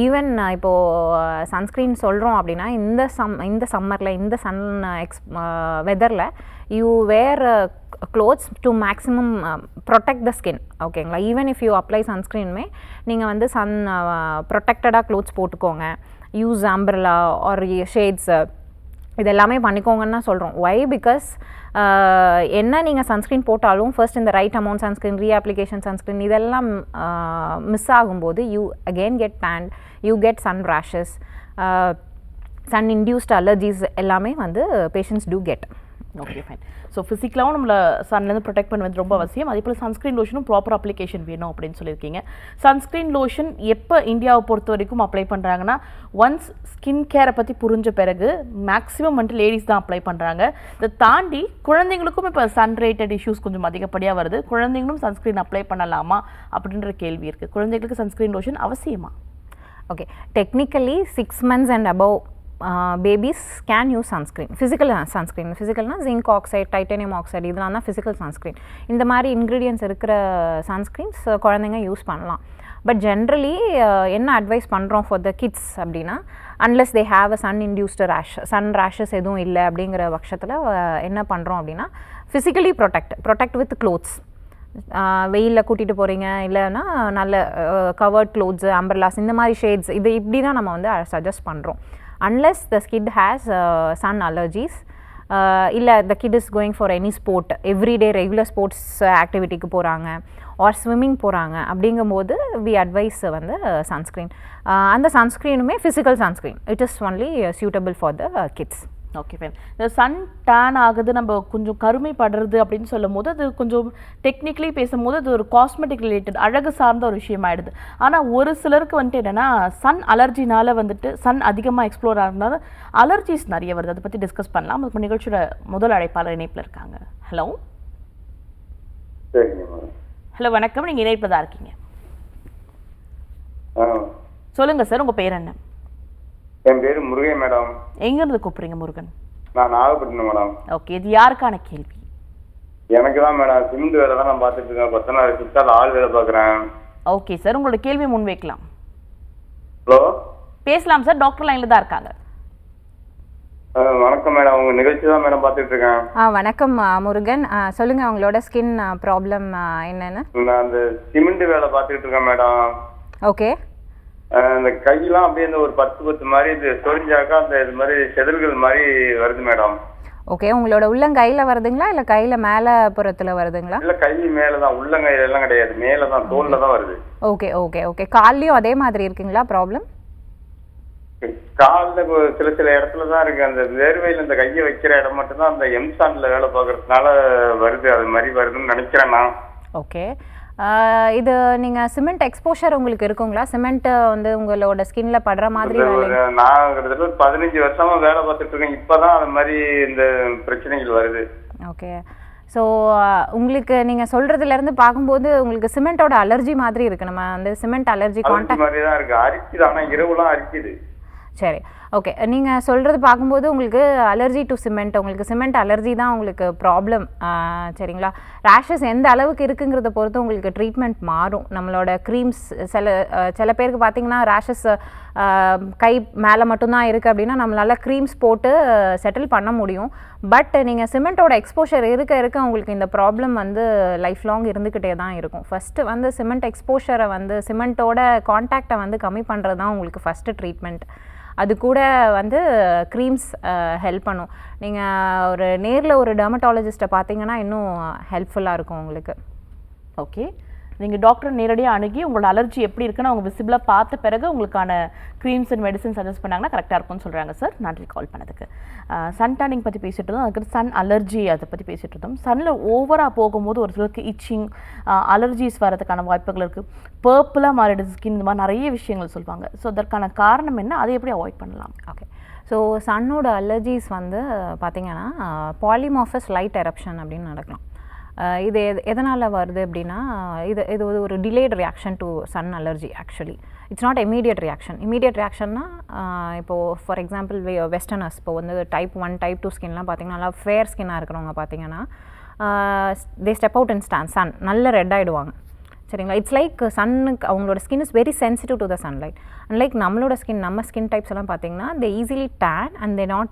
ஈவன் இப்போது சன்ஸ்க்ரீன் சொல்கிறோம் அப்படின்னா இந்த சம்மரில் இந்த சன் வெதரில் you wear clothes to maximum protect the skin. ஓகேங்களா? ஈவன் இஃப் யூ அப்ளை சன்ஸ்க்ரீனுமே நீங்கள் வந்து ப்ரொடெக்டடாக க்ளோத்ஸ் போட்டுக்கோங்க. யூஸ் அம்பர்லா ஆர் ஷேட்ஸ் இது எல்லாமே பண்ணிக்கோங்கன்னு தான் சொல்கிறோம். ஒய்? பிகாஸ் என்ன நீங்கள் சன்ஸ்க்ரீன் போட்டாலும் ஃபர்ஸ்ட் இந்த right amount sunscreen, reapplication sunscreen இதெல்லாம் மிஸ் ஆகும்போது you again get tan, you get sun rashes, sun induced allergies எல்லாமே வந்து patients do get. Okay fine. So ஃபிசிக்கலாகவும் நம்மளை சன்லேருந்து ப்ரொடெக்ட் பண்ணுறது ரொம்ப அவசியம். அதே போல் சன்ஸ்க்ரீன் லோஷனும் ப்ராப்பர் அப்ளிகேஷன் வேணும் அப்படின்னு சொல்லியிருக்கீங்க. சன்ஸ்க்ரீன் லோஷன் எப்போ இந்தியாவை பொறுத்த வரைக்கும் அப்ளை பண்ணுறாங்கன்னா, ஒன்ஸ் ஸ்கின் கேரை பற்றி புரிஞ்ச பிறகு மேக்ஸிமம் வந்துட்டு லேடிஸ் தான் அப்ளை பண்ணுறாங்க. இதை தாண்டி குழந்தைங்களுக்கும் இப்போ சன் ரிலேட்டட் இஷ்யூஸ் கொஞ்சம் அதிகப்படியாக வருது. குழந்தைங்களும் சன்ஸ்க்ரீன் அப்ளை பண்ணலாமா அப்படின்ற கேள்வி இருக்குது. குழந்தைங்களுக்கு சன்ஸ்க்ரீன் லோஷன் அவசியமா? Okay, technically 6 months and above babies can use sunscreen. Physical sunscreen, physical na zinc oxide, titanium oxide இதெல்லாம் தான் physical sunscreen. இந்த மாதிரி ingredients இருக்கிற sunscreens குழந்தைங்க யூஸ் பண்ணலாம். பட் ஜென்ரலி என்ன அட்வைஸ் பண்ணுறோம் ஃபார் த கிட்ஸ் அப்படின்னா, unless they have a sun induced sun rashes எதுவும் இல்லை அப்படிங்கிற பட்சத்தில் என்ன பண்ணுறோம் அப்படின்னா, ஃபிசிக்கலி ப்ரொடெக்ட் வித் க்ளோத்ஸ். வெயிலில் கூட்டிகிட்டு போகிறீங்க இல்லைன்னா நல்ல கவர்ட் க்ளோத்ஸு, அம்பர்லாஸ் இந்த மாதிரி ஷேட்ஸ் இது இப்படி தான் நம்ம வந்து சஜஸ்ட் பண்ணுறோம். Unless the kid has sun allergies, இல்லை the kid is going for any sport, everyday regular sports activityக்கு போகிறாங்க or swimming போகிறாங்க அப்படிங்கும்போது we advise வந்து sunscreen. அந்த sunscreenுமே physical sunscreen, it is only suitable for the kids. Okay fine. இந்த Sun tan ஆகுது, நம்ம கொஞ்சம் கருமை படுறது அப்படின்னு சொல்லும் போது அது கொஞ்சம் டெக்னிக்கலி பேசும்போது அது ஒரு காஸ்மெட்டிக் ரிலேட்டட் அழகு சார்ந்த ஒரு விஷயம் ஆகிடுது. ஆனால் ஒரு சிலருக்கு வந்துட்டு என்னென்னா, சன் அலர்ஜினால வந்துட்டு சன் அதிகமாக எக்ஸ்ப்ளோர் ஆகிறதுனால அலர்ஜிஸ் நிறைய வருது. அதை பற்றி டிஸ்கஸ் பண்ணலாம். அதுக்கு நிகழ்ச்சியோட முதல் அழைப்பாளர் இணைப்பில் இருக்காங்க. ஹலோ ஹலோ வணக்கம், நீங்கள் இணைப்பில் தான் இருக்கீங்க. சொல்லுங்கள் சார், உங்கள் பேர் என்ன? என் பேரு முருகன் மேடம். எங்க இருந்து கூப்பிடுறீங்க முருகன்? நான் நாகப்பட்டினம் மேடம். ஓகே, இது யாருக்கான கேள்வி? எனக்கு தான் மேடம். சிமெண்ட் வேலை தான் நான் பார்த்துட்டு இருக்கேன். 10 நாள் சித்தால ஆள் வேலை பார்க்குறேன். ஓகே சார், உங்களோட கேள்வி முன் வைக்கலாம். ஹலோ, பேசலாம் சார், டாக்டர் லைன்ல தான் இருக்காங்க. வணக்கம் மேடம், உங்க நிகழ்ச்சி தான் மேடம் பார்த்துட்டு இருக்கேன். வணக்கம் முருகன், சொல்லுங்க உங்களோட ஸ்கின் ப்ராப்ளம் என்னன்னு? நான் அந்த சிமெண்ட் வேலை பார்த்துட்டு இருக்கேன் மேடம். ஓகே. அந்த கையெல்லாம் அப்படியே அந்த ஒரு 10 மாதிரி இது சொரிஞ்சாக்கா அந்த இது மாதிரி செதில்கள் மாதிரி வருது மேடம். ஓகே, உங்களோட உள்ளங்கையில வருதுங்களா இல்ல கையில மேல புறத்துல வருதுங்களா? இல்ல கை மேல தான், உள்ளங்கையில எல்லாம் கிடையாது, மேல தான் தோல்ல தான் வருது. Okay okay okay. கால்லயும் அதே மாதிரி இருக்குங்களா ப்ராப்ளம்? கால்ல சில இடத்துல தான் இருக்கு. அந்த வேர்வையில இந்த கையை வைக்கிற இடம் மட்டும் தான் அந்த எம்சான்ல வேலை பார்க்கறதுனால வருது. அது மாதிரி வருதுன்னு நினைக்கிறேன் நான். ஓகே, இது நீங்கள் சிமெண்ட் எக்ஸ்போஷர் உங்களுக்கு இருக்குங்களா? சிமெண்ட் வந்து உங்களோட ஸ்கின்ல படுற மாதிரி? நான் கிட்டத்தட்ட 15 வருஷமா வேலை பார்த்துட்டு இருக்கேன். இப்பதான் அந்த மாதிரி இந்த பிரச்சனைகள் வருது. ஓகே, ஸோ உங்களுக்கு நீங்கள் சொல்கிறதுலேருந்து பார்க்கும்போது உங்களுக்கு சிமெண்ட்டோட அலர்ஜி மாதிரி இருக்குது. நம்ம வந்து சிமெண்ட் அலர்ஜி கான்டாக்ட் மாதிரி தான் இருக்குது. அரிக்குது, ஆனால் இரவுலாம் அரிக்குது. சரி, ஓகே. நீங்கள் சொல்கிறது பார்க்கும்போது உங்களுக்கு அலர்ஜி டு சிமெண்ட், உங்களுக்கு சிமெண்ட் அலர்ஜி தான் உங்களுக்கு ப்ராப்ளம், சரிங்களா? ரேஷஸ் எந்த அளவுக்கு இருக்குங்கிறத பொறுத்து உங்களுக்கு ட்ரீட்மெண்ட் மாறும். நம்மளோட க்ரீம்ஸ் சில பேருக்கு பார்த்திங்கன்னா ரேஷஸ் கை மேலே மட்டும்தான் இருக்குது அப்படின்னா நம்மளால் க்ரீம்ஸ் போட்டு செட்டில் பண்ண முடியும். பட் நீங்கள் சிமெண்ட்டோட எக்ஸ்போஷர் இருக்க உங்களுக்கு இந்த ப்ராப்ளம் வந்து லைஃப் லாங் இருந்துக்கிட்டே தான் இருக்கும். ஃபஸ்ட்டு வந்து சிமெண்ட் எக்ஸ்போஷரை வந்து சிமெண்ட்டோட கான்டாக்டை வந்து கம்மி பண்ணுறது தான் உங்களுக்கு ஃபஸ்ட்டு ட்ரீட்மெண்ட். அது கூட வந்து க்ரீம்ஸ் ஹெல்ப் பண்ணும். நீங்கள் நேரில் ஒரு டெர்மட்டாலஜிஸ்ட்டை பார்த்தீங்கன்னா இன்னும் ஹெல்ப்ஃபுல்லாக இருக்கும் உங்களுக்கு. ஓகே, நீங்கள் டாக்டரை நேரடியாக அணுகி உங்களோட அலர்ஜி எப்படி இருக்குன்னு அவங்க விசிபிளாக பார்த்த பிறகு உங்களுக்கான க்ரீம்ஸ் அண்ட் மெடிசன் சஜஸ்ட் பண்ணாங்கன்னா கரெக்டாக இருக்கும்னு சொல்கிறாங்க சார். நன்றி கால் பண்ணதுக்கு. சன் டேனிங் பற்றி பேசிகிட்டு இருந்தோம், அதுக்கு சன் அலர்ஜி அதை பற்றி பேசிகிட்டு இருந்தோம். சன்னில் ஓவராக போகும்போது ஒரு சிலருக்கு இச்சிங், அலர்ஜிஸ் வரதுக்கான வாய்ப்புகள் இருக்குது. பர்பிளாக மாறிடுது ஸ்கின், இந்த மாதிரி நிறைய விஷயங்கள் சொல்லுவாங்க. ஸோ அதற்கான காரணம் என்ன, அதை எப்படி அவாய்ட் பண்ணலாம்? ஓகே, ஸோ சன்னோட அலர்ஜிஸ் வந்து பார்த்திங்கன்னா பாலிமார்ஃபஸ் லைட் எரப்ஷன் அப்படின்னு நடக்கலாம். இது எதனால் வருது அப்படின்னா இது ஒரு delayed reaction to sun allergy. Actually it's not immediate reaction. இமீடியட் ரியாக்ஷன்னா இப்போது ஃபார் எக்ஸாம்பிள் வெஸ்டர்னர்ஸ் இப்போ வந்து டைப் 1 டைப் 2 ஸ்கின்லாம் பார்த்திங்கன்னா நல்லா ஃபேர் ஸ்கின்னாக இருக்கிறவங்க பார்த்திங்கன்னா they step out in sun நல்ல ரெட் ஆகிடுவாங்க. சரிங்களா? இட்ஸ் லைக் சன்னுக்கு அவங்களோட skin is very sensitive to the sunlight. And like நம்மளோட ஸ்கின், நம்ம ஸ்கின் டைப்ஸ் எல்லாம் பார்த்திங்கன்னா they easily tan and they not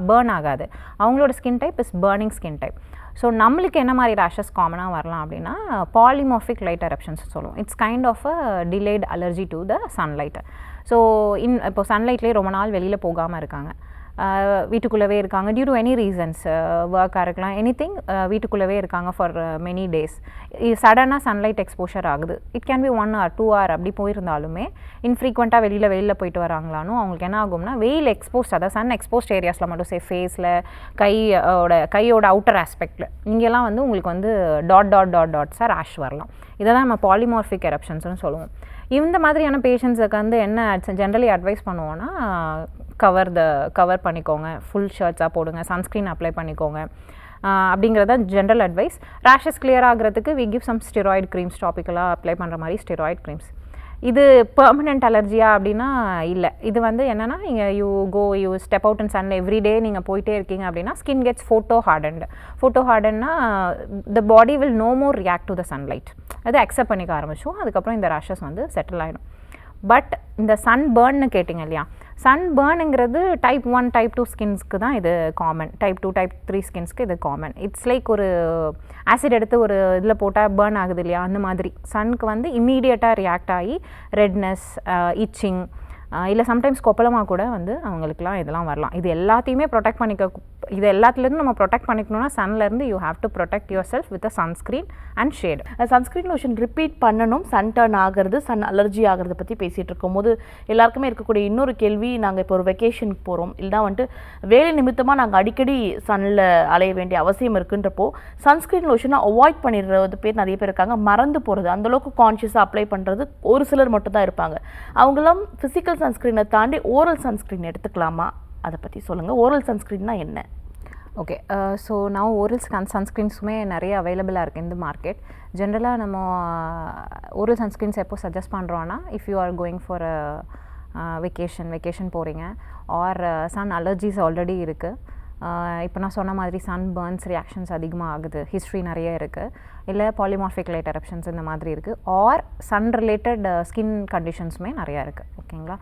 burn ஆகாது. அவங்களோட skin type is burning skin type. So நம்மளுக்கு என்ன மாதிரி ரேஷஸ் காமனாக வரலாம் அப்படின்னா பாலிமார்ஃபிக் லைட் எரப்ஷன்ஸ் சொல்லுவோம். It's kind of a delayed allergy to the sunlight. So இப்போ சன்லைட்லேயே ரொம்ப நாள் வெளியில் போகாமல் இருக்காங்க, வீட்டுக்குள்ளவே இருக்காங்க டியூ டு எனி ரீசன்ஸ், ஒர்க்காக இருக்கலாம், எனிதிங், வீட்டுக்குள்ளவே இருக்காங்க ஃபார் மெனி டேஸ். சடனாக சன்லைட் எக்ஸ்போஷர் ஆகுது. It can be 1 hour 2 hour அப்படி போயிருந்தாலுமே இன்ஃப்ரீக்வெண்ட்டாக வெளியில் போயிட்டு வராங்களானும் அவங்களுக்கு என்ன ஆகும்னா வெயில் எக்ஸ்போஸ்ட், அதாவது சன் எக்ஸ்போஸ்ட் ஏரியாஸில் மட்டும் ஃபேஸில், கையோட அவுட்டர் ஆஸ்பெக்டில் இங்கெல்லாம் வந்து உங்களுக்கு வந்து டாட்ஸாக ரேஷ் வரலாம். இதை தான் நம்ம பாலிமார்ஃபிக் எரப்ஷன்ஸ்னு சொல்லுவோம். இந்த மாதிரியான பேஷண்ட்ஸுக்கு வந்து என்ன ஜென்ரலி அட்வைஸ் பண்ணுவோன்னா கவர் பண்ணிக்கோங்க, ஃபுல் ஷர்ட்ஸாக போடுங்க, சன்ஸ்க்ரீன் அப்ளை பண்ணிக்கோங்க அப்படிங்கிறத ஜென்ரல் அட்வைஸ். ரேஷஸ் கிளியர் ஆகிறதுக்கு we give some steroid creams, டாப்பிக்கலாக அப்ளை பண்ணுற மாதிரி ஸ்டெராய்டு க்ரீம்ஸ். இது பெர்மனெண்ட் அலர்ஜியா அப்படின்னா இல்லை. இது வந்து என்னென்னா நீங்கள் you step out in sun everyday நீங்கள் போயிட்டே இருக்கீங்க அப்படின்னா ஸ்கின் கெட்ஸ் ஃபோட்டோ ஹார்டன்னா the body will no more react to the sunlight. அது அக்செப்ட் பண்ணிக்க ஆரம்பிச்சோம். அதுக்கப்புறம் இந்த ரேஷஸ் வந்து செட்டில் ஆகிடும். பட் இந்த சன் பேர்ன்னு கேட்டிங்க இல்லையா, சன் பேர்னுங்கிறது டைப் 1 டைப் 2 ஸ்கின்ஸ்க்கு தான் இது காமன். டைப் 2 டைப் 3 ஸ்கின்ஸ்க்கு இது காமன். இட்ஸ் லைக் ஒரு ஆசிட் எடுத்து ஒரு இதில் போட்டால் பேர்ன் ஆகுது இல்லையா, அந்த மாதிரி சனுக்கு வந்து இம்மீடியட்டாக ரியாக்ட் ஆகி ரெட்னஸ், இச்சிங், இல்லை சம்டைம்ஸ் கொப்பளமாக கூட வந்து அவங்களுக்குலாம் இதெல்லாம் வரலாம். இது எல்லாத்தையுமே இது எல்லாத்துலேருந்து நம்ம ப்ரொடெக்ட் பண்ணிக்கணும்னா சன்லேருந்து you have to protect yourself with sunscreen and shade. Sunscreen lotion repeat பண்ணணும், சன் டர்ன் ஆகிறது, சன் அலர்ஜி ஆகிறத பற்றி பேசிகிட்டு இருக்கும்போது எல்லாருக்குமே இருக்கக்கூடிய இன்னொரு கேள்வி, நாங்கள் இப்போ ஒரு வெக்கேஷனுக்கு போகிறோம், இல்லைனா வந்துட்டு வேலை நிமித்தமாக நாங்கள் அடிக்கடி சன்னில் அலைய வேண்டிய அவசியம் இருக்குன்றப்போ சன்ஸ்க்ரீன் லோஷனை அவாய்ட் பண்ணிடுறது பேர் நிறைய பேர் இருக்காங்க. மறந்து போகிறது, அந்தளவுக்கு கான்ஷியஸாக அப்ளை பண்ணுறது ஒரு சிலர் மட்டும் தான் இருப்பாங்க. அவங்களாம் ஃபிசிக்கல் சன்ஸ்க்ரீனை தாண்டி ஓரல் சன்ஸ்க்ரீன் எடுத்துக்கலாமா, அதை பற்றி சொல்லுங்கள். ஓரல் சன்ஸ்க்ரீன்னா என்ன? ஓகே, ஸோ நான் ஓரல் சன்ஸ்க்ரீன்ஸுமே நிறைய அவைலபிளாக இருக்குது இந்த மார்க்கெட். ஜென்ரலாக நம்ம ஓரல் சன்ஸ்க்ரீன்ஸ் எப்போ சஜஸ்ட் பண்ணுறோன்னா if you are going for vacation போகிறீங்க ஆர் சன் அலர்ஜிஸ் ஆல்ரெடி இருக்குது, இப்போ நான் சொன்ன மாதிரி சன் பர்ன்ஸ் ரியாக்ஷன்ஸ் அதிகமாக ஆகுது, ஹிஸ்ட்ரி நிறைய இருக்குது, இல்லை பாலிமார்ஃபிக் லைட் எரப்ஷன்ஸ் இந்த மாதிரி இருக்குது, ஆர் சன் ரிலேட்டட் ஸ்கின் கண்டிஷன்ஸுமே நிறையா இருக்குது. ஓகேங்களா?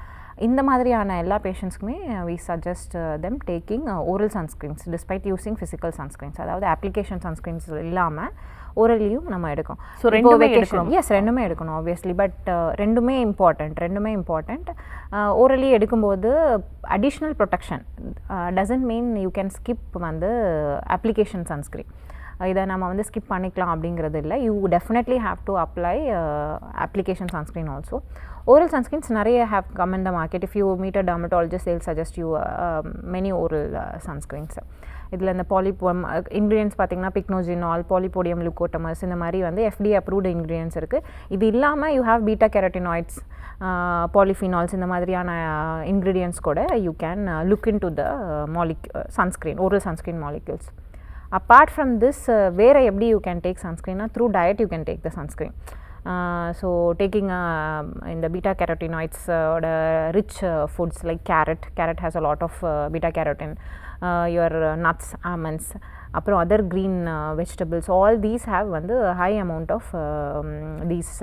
இந்த மாதிரியான எல்லா பேஷண்ட்ஸ்க்குமே we suggest them taking oral sunscreens despite using physical sunscreens. அதாவது அப்ளிகேஷன் சன்ஸ்க்ரீன்ஸ் இல்லாமல் ஓரலியும் நம்ம எடுக்கும். ஸோ ரெண்டுமே எடுக்கணும் ஆப்வியஸ்லி. பட் ரெண்டுமே இம்பார்ட்டண்ட். ஓரலி எடுக்கும்போது additional protection doesn't mean you can skip வந்து அப்ளிகேஷன் சன்ஸ்க்ரீன். இதை நம்ம வந்து ஸ்கிப் பண்ணிக்கலாம் அப்படிங்கிறது இல்லை. You definitely have to apply application sunscreen also. oral sunscreens நிறைய have come in the market. If you meet a dermatologist, they'll suggest you many oral sunscreens. இதில் இந்த இன்க்ரீடியன்ஸ் பார்த்திங்கன்னா பிக்னோஜினால், பாலிபோடியம் லுக்கோட்டமஸ், இந்த மாதிரி வந்து FDA அப்ரூவ்டு இன்க்ரீடியன்ஸ் இருக்குது. இது இல்லாமல் you have beta carotenoids, polyphenols, இந்த மாதிரியான இன்க்ரீடியன்ஸ் கூட you can look in to the oral sunscreen molecules. Apart from this வேறு எப்படி யூ கேன் டேக் சன்ஸ்க்ரீன்னா through diet you can take the sunscreen. So taking in the beta carotenoids rich foods like carrot has a lot of beta carotene, your nuts, almonds, apro other green vegetables, all these have வந்து high amount of these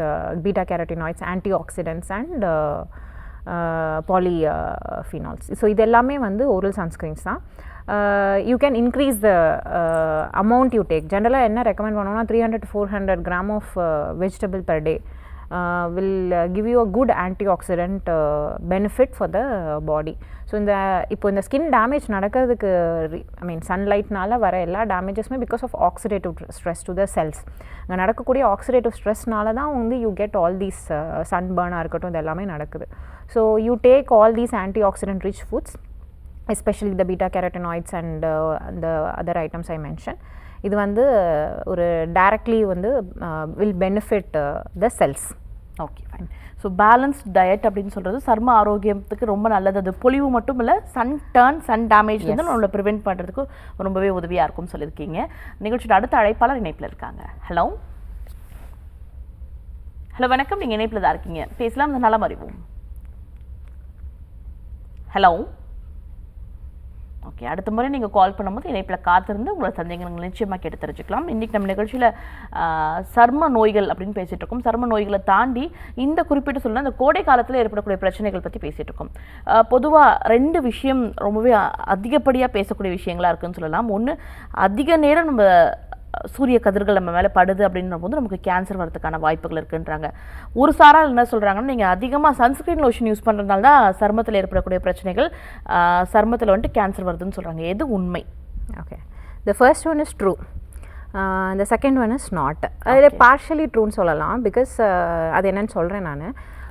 beta carotenoids, antioxidants and polyphenols. So இது எல்லாமே வந்து oral sunscreens தான். You can increase the amount you take. Generally என்ன recommend பண்ணுவோம்னா 300 to 400 gram of vegetable per day will give you a good antioxidant benefit for the body. So இப்போ இந்த skin damage நடக்கிறதுக்கு சன்லைட்னால வர எல்லா டேமேஜஸுமே because of oxidative stress to the cells. அங்கே நடக்கக்கூடிய ஆக்சிடேட்டிவ் ஸ்ட்ரெஸ்னால தான் யூ கெட் ஆல் தீஸ் சன்பர்னாக இருக்கட்டும், இது எல்லாமே நடக்குது. So you take all these antioxidant rich foods, especially the beta carotenoids and the other items I mentioned. இது ஒரு directly will benefit the cells. Okay fine. So balanced diet அப்படின்னு சொல்கிறது சர்ம ஆரோக்கியத்துக்கு ரொம்ப நல்லது. அது பொலிவு மட்டும் இல்லை, சன் டேமேஜ் நம்மளை ப்ரிவெண்ட் பண்ணுறதுக்கு ரொம்பவே உதவியாக இருக்கும்னு சொல்லியிருக்கீங்க. நிகழ்ச்சியோட அடுத்த அழைப்பாளர் இணைப்பில் இருக்காங்க. ஹலோ வணக்கம். நீங்கள் இணைப்பில் தான் இருக்கீங்க, பேசலாம். இந்த நலம் அறிவோம். ஹலோ. ஓகே, அடுத்த முறை நீங்கள் கால் பண்ணும்போது இணைப்பில் காத்திருந்து உங்களோட சந்தேகங்கள் நிச்சயமாக கேட்டு தெரிஞ்சுக்கலாம். இன்றைக்கி நம்ம நிகழ்ச்சியில் சர்ம நோய்கள் அப்படின்னு பேசிகிட்டு இருக்கோம். சர்ம நோய்களை தாண்டி இந்த குறிப்பிட்டு சொல்லணும், இந்த கோடை காலத்தில் ஏற்படக்கூடிய பிரச்சனைகள் பற்றி பேசிகிட்டு இருக்கோம். பொதுவாக 2 விஷயம் ரொம்பவே அதிகப்படியாக பேசக்கூடிய விஷயங்களாக இருக்குதுன்னு சொல்லலாம். ஒன்று, அதிக நேரம் நம்ம சூரிய கதிர்கள் நம்ம மேலே படுது அப்படின்ற போது நமக்கு கேன்சர் வரதுக்கான வாய்ப்புகள் இருக்குன்றாங்க. ஒரு சாரால் என்ன சொல்கிறாங்கன்னா, நீங்கள் அதிகமாக சன்ஸ்க்ரீன் லோஷன் யூஸ் பண்ணுறதுனால தான் சருமத்தில் ஏற்படக்கூடிய பிரச்சனைகள், சருமத்தில் கேன்சர் வருதுன்னு சொல்கிறாங்க. எது உண்மை? Okay, the first one is true. The second one is not. அதில் பார்ஷியலி ட்ரூன்னு சொல்லலாம். பிகாஸ் அது என்னன்னு சொல்கிறேன் நான்.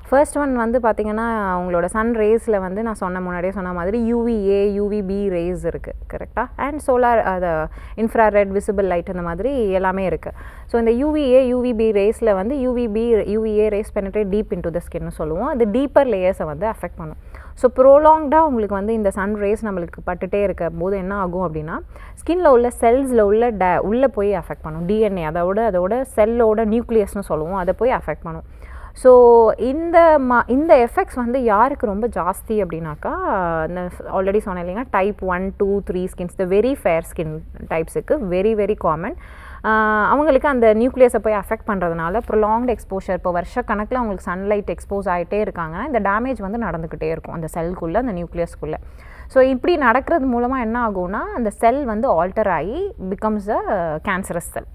ஃபர்ஸ்ட் ஒன் பார்த்திங்கன்னா, உங்களோட சன் ரேஸில் நான் முன்னாடியே சொன்ன மாதிரி UVA UVB ரேஸ் இருக்குது, கரெக்டாக? அண்ட் சோலார், அது இன்ஃப்ராரெட், விசிபிள் லைட், அந்த மாதிரி எல்லாமே இருக்குது. ஸோ இந்த UVA UVB ரேஸில் UVA race penetrate deep into the skin சொல்லுவோம். அது டீப்பர் லேயர்ஸை அஃபெக்ட் பண்ணும். ஸோ ப்ரோலாங்டாக உங்களுக்கு இந்த சன் ரேஸ் நம்மளுக்கு பட்டுகிட்டே இருக்க போது என்ன ஆகும் அப்படின்னா, ஸ்கின்னில் உள்ள செல்ஸில் உள்ளே போய் அஃபெக்ட் பண்ணும். DNA, அதோட செல்லோட நியூக்ளியஸ்னு சொல்லுவோம், அதை போய் அஃபெக்ட் பண்ணும். ஸோ இந்த எஃபெக்ட்ஸ் யாருக்கு ரொம்ப ஜாஸ்தி அப்படின்னாக்கா, இந்த ஆல்ரெடி சொன்னேன் இல்லைங்க, type 1, 2, 3 skins, the very fair skin டைப்ஸுக்கு வெரி வெரி காமன். அவங்களுக்கு அந்த நியூக்ளியஸை போய் அஃபெக்ட் பண்ணுறதுனால ப்ரொலாங்டு எக்ஸ்போஷர், இப்போ வருஷக்கணக்கில் அவங்களுக்கு சன்லைட் எக்ஸ்போஸ் ஆகிட்டே இருக்காங்கன்னா இந்த டேமேஜ் நடந்துக்கிட்டே இருக்கும் அந்த செல்குள்ளே, அந்த நியூக்ளியஸ்குள்ளே. ஸோ இப்படி நடக்கிறது மூலமாக என்ன ஆகும்னா, அந்த செல் ஆல்டர் ஆகி becomes a cancerous cell.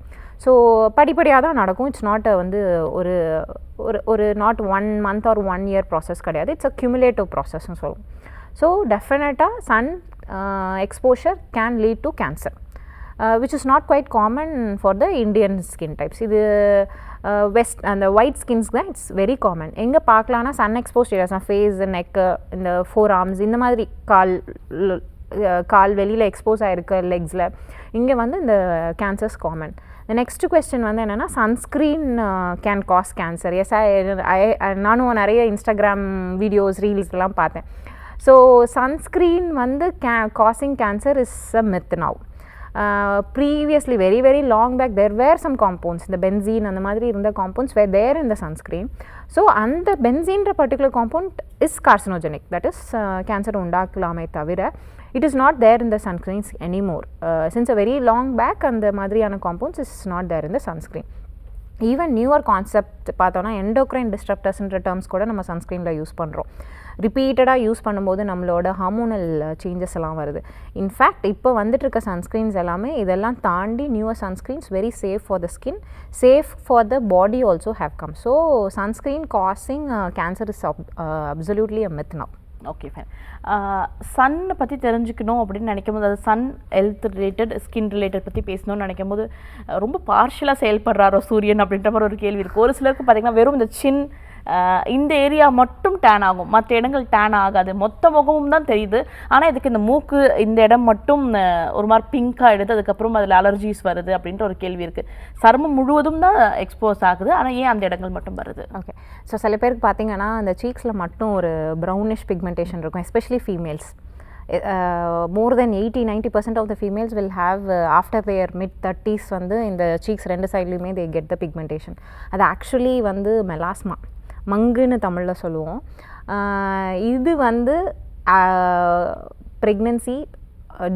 So படிப்படியாக தான் நடக்கும். இட்ஸ் நாட் ஒரு ஒரு not 1 month or 1 year process கிடையாது. இட்ஸ் அ கியூமுலேட்டிவ் ப்ராசஸ்ன்னு சொல்லுவோம். ஸோ டெஃபினட்டாக sun exposure can lead to cancer, which is not quite common for the Indian skin types. இது அந்த ஒயிட் ஸ்கின்ஸ்க்கு தான் இட்ஸ் வெரி காமன். எங்கே பார்க்கலான்னா, sun exposed areas, face, neck, இந்த 4 arms, இந்த மாதிரி கால் வெளியில் எக்ஸ்போஸ் ஆகிருக்க லெக்ஸில், இங்கே இந்த cancers common. The next question என்னென்னா, sunscreen can cause cancer. Yes, நானும் நிறைய இன்ஸ்டாகிராம் வீடியோஸ், ரீல்ஸ்லாம் பார்த்தேன். So sunscreen causing cancer is a myth now. Previously very very long back there were some compounds, இந்த பென்சீன் அந்த மாதிரி இருந்த compounds were there in the sunscreen. So அந்த பென்சீன்ற particular compound is carcinogenic, that is cancer உண்டாக்கலாமே தவிர it is not there in the sunscreens anymore. Since a very long back, and the madriyana compounds is not there in the sunscreen. Even newer concept பார்த்தோன்னா, endocrine disruptors terms கூட நம்ம சன்ஸ்க்ரீனில் use பண்ணுறோம். ரிப்பீட்டடாக use பண்ணும்போது நம்மளோட hormonal changes எல்லாம் வருது. In fact இப்போ இருக்க சன்ஸ்க்ரீன்ஸ் எல்லாமே இதெல்லாம் தாண்டி newer sunscreens very safe for the skin, safe for the body also have come. So sunscreen causing cancer is absolutely a myth now. Okay fine. சன்னை பற்றி தெரிஞ்சுக்கணும் அப்படின்னு நினைக்கும் போது, அது sun health related, skin related பற்றி பேசணும்னு நினைக்கும் போது, ரொம்ப பார்ஷியலாக செயல்படுறாரோ சூரியன் அப்படின்ற மாதிரி ஒரு கேள்வி இருக்குது. ஒரு சிலருக்கு பார்த்திங்கன்னா வெறும் இந்த சின், இந்த ஏரியா மட்டும் டேன் ஆகும், மற்ற இடங்கள் டேன் ஆகாது, மொத்த முகமும் தான் தெரியுது. ஆனால் இதுக்கு இந்த மூக்கு இந்த இடம் மட்டும் ஒரு மாதிரி பிங்காக எடுத்து, அதுக்கப்புறம் அதில் அலர்ஜிஸ் வருது அப்படின்ற ஒரு கேள்வி இருக்குது. சருமம் முழுவதும் தான் எக்ஸ்போஸ் ஆகுது, ஆனால் ஏன் அந்த இடங்கள் மட்டும் வருது? ஓகே, ஸோ சில பேருக்கு பார்த்தீங்கன்னா அந்த சீக்ஸில் மட்டும் ஒரு ப்ரௌனிஷ் பிக்மெண்டேஷன் இருக்கும், especially females. more than 80-90% of the females will have after their mid-30s இந்த cheeks 2 சைட்லையுமே they get the pigmentation. அது ஆக்சுவலி மெலாஸ்மா, மங்குன்னு தமிழில் சொல்லுவோம். இது ப்ரெக்னென்சி,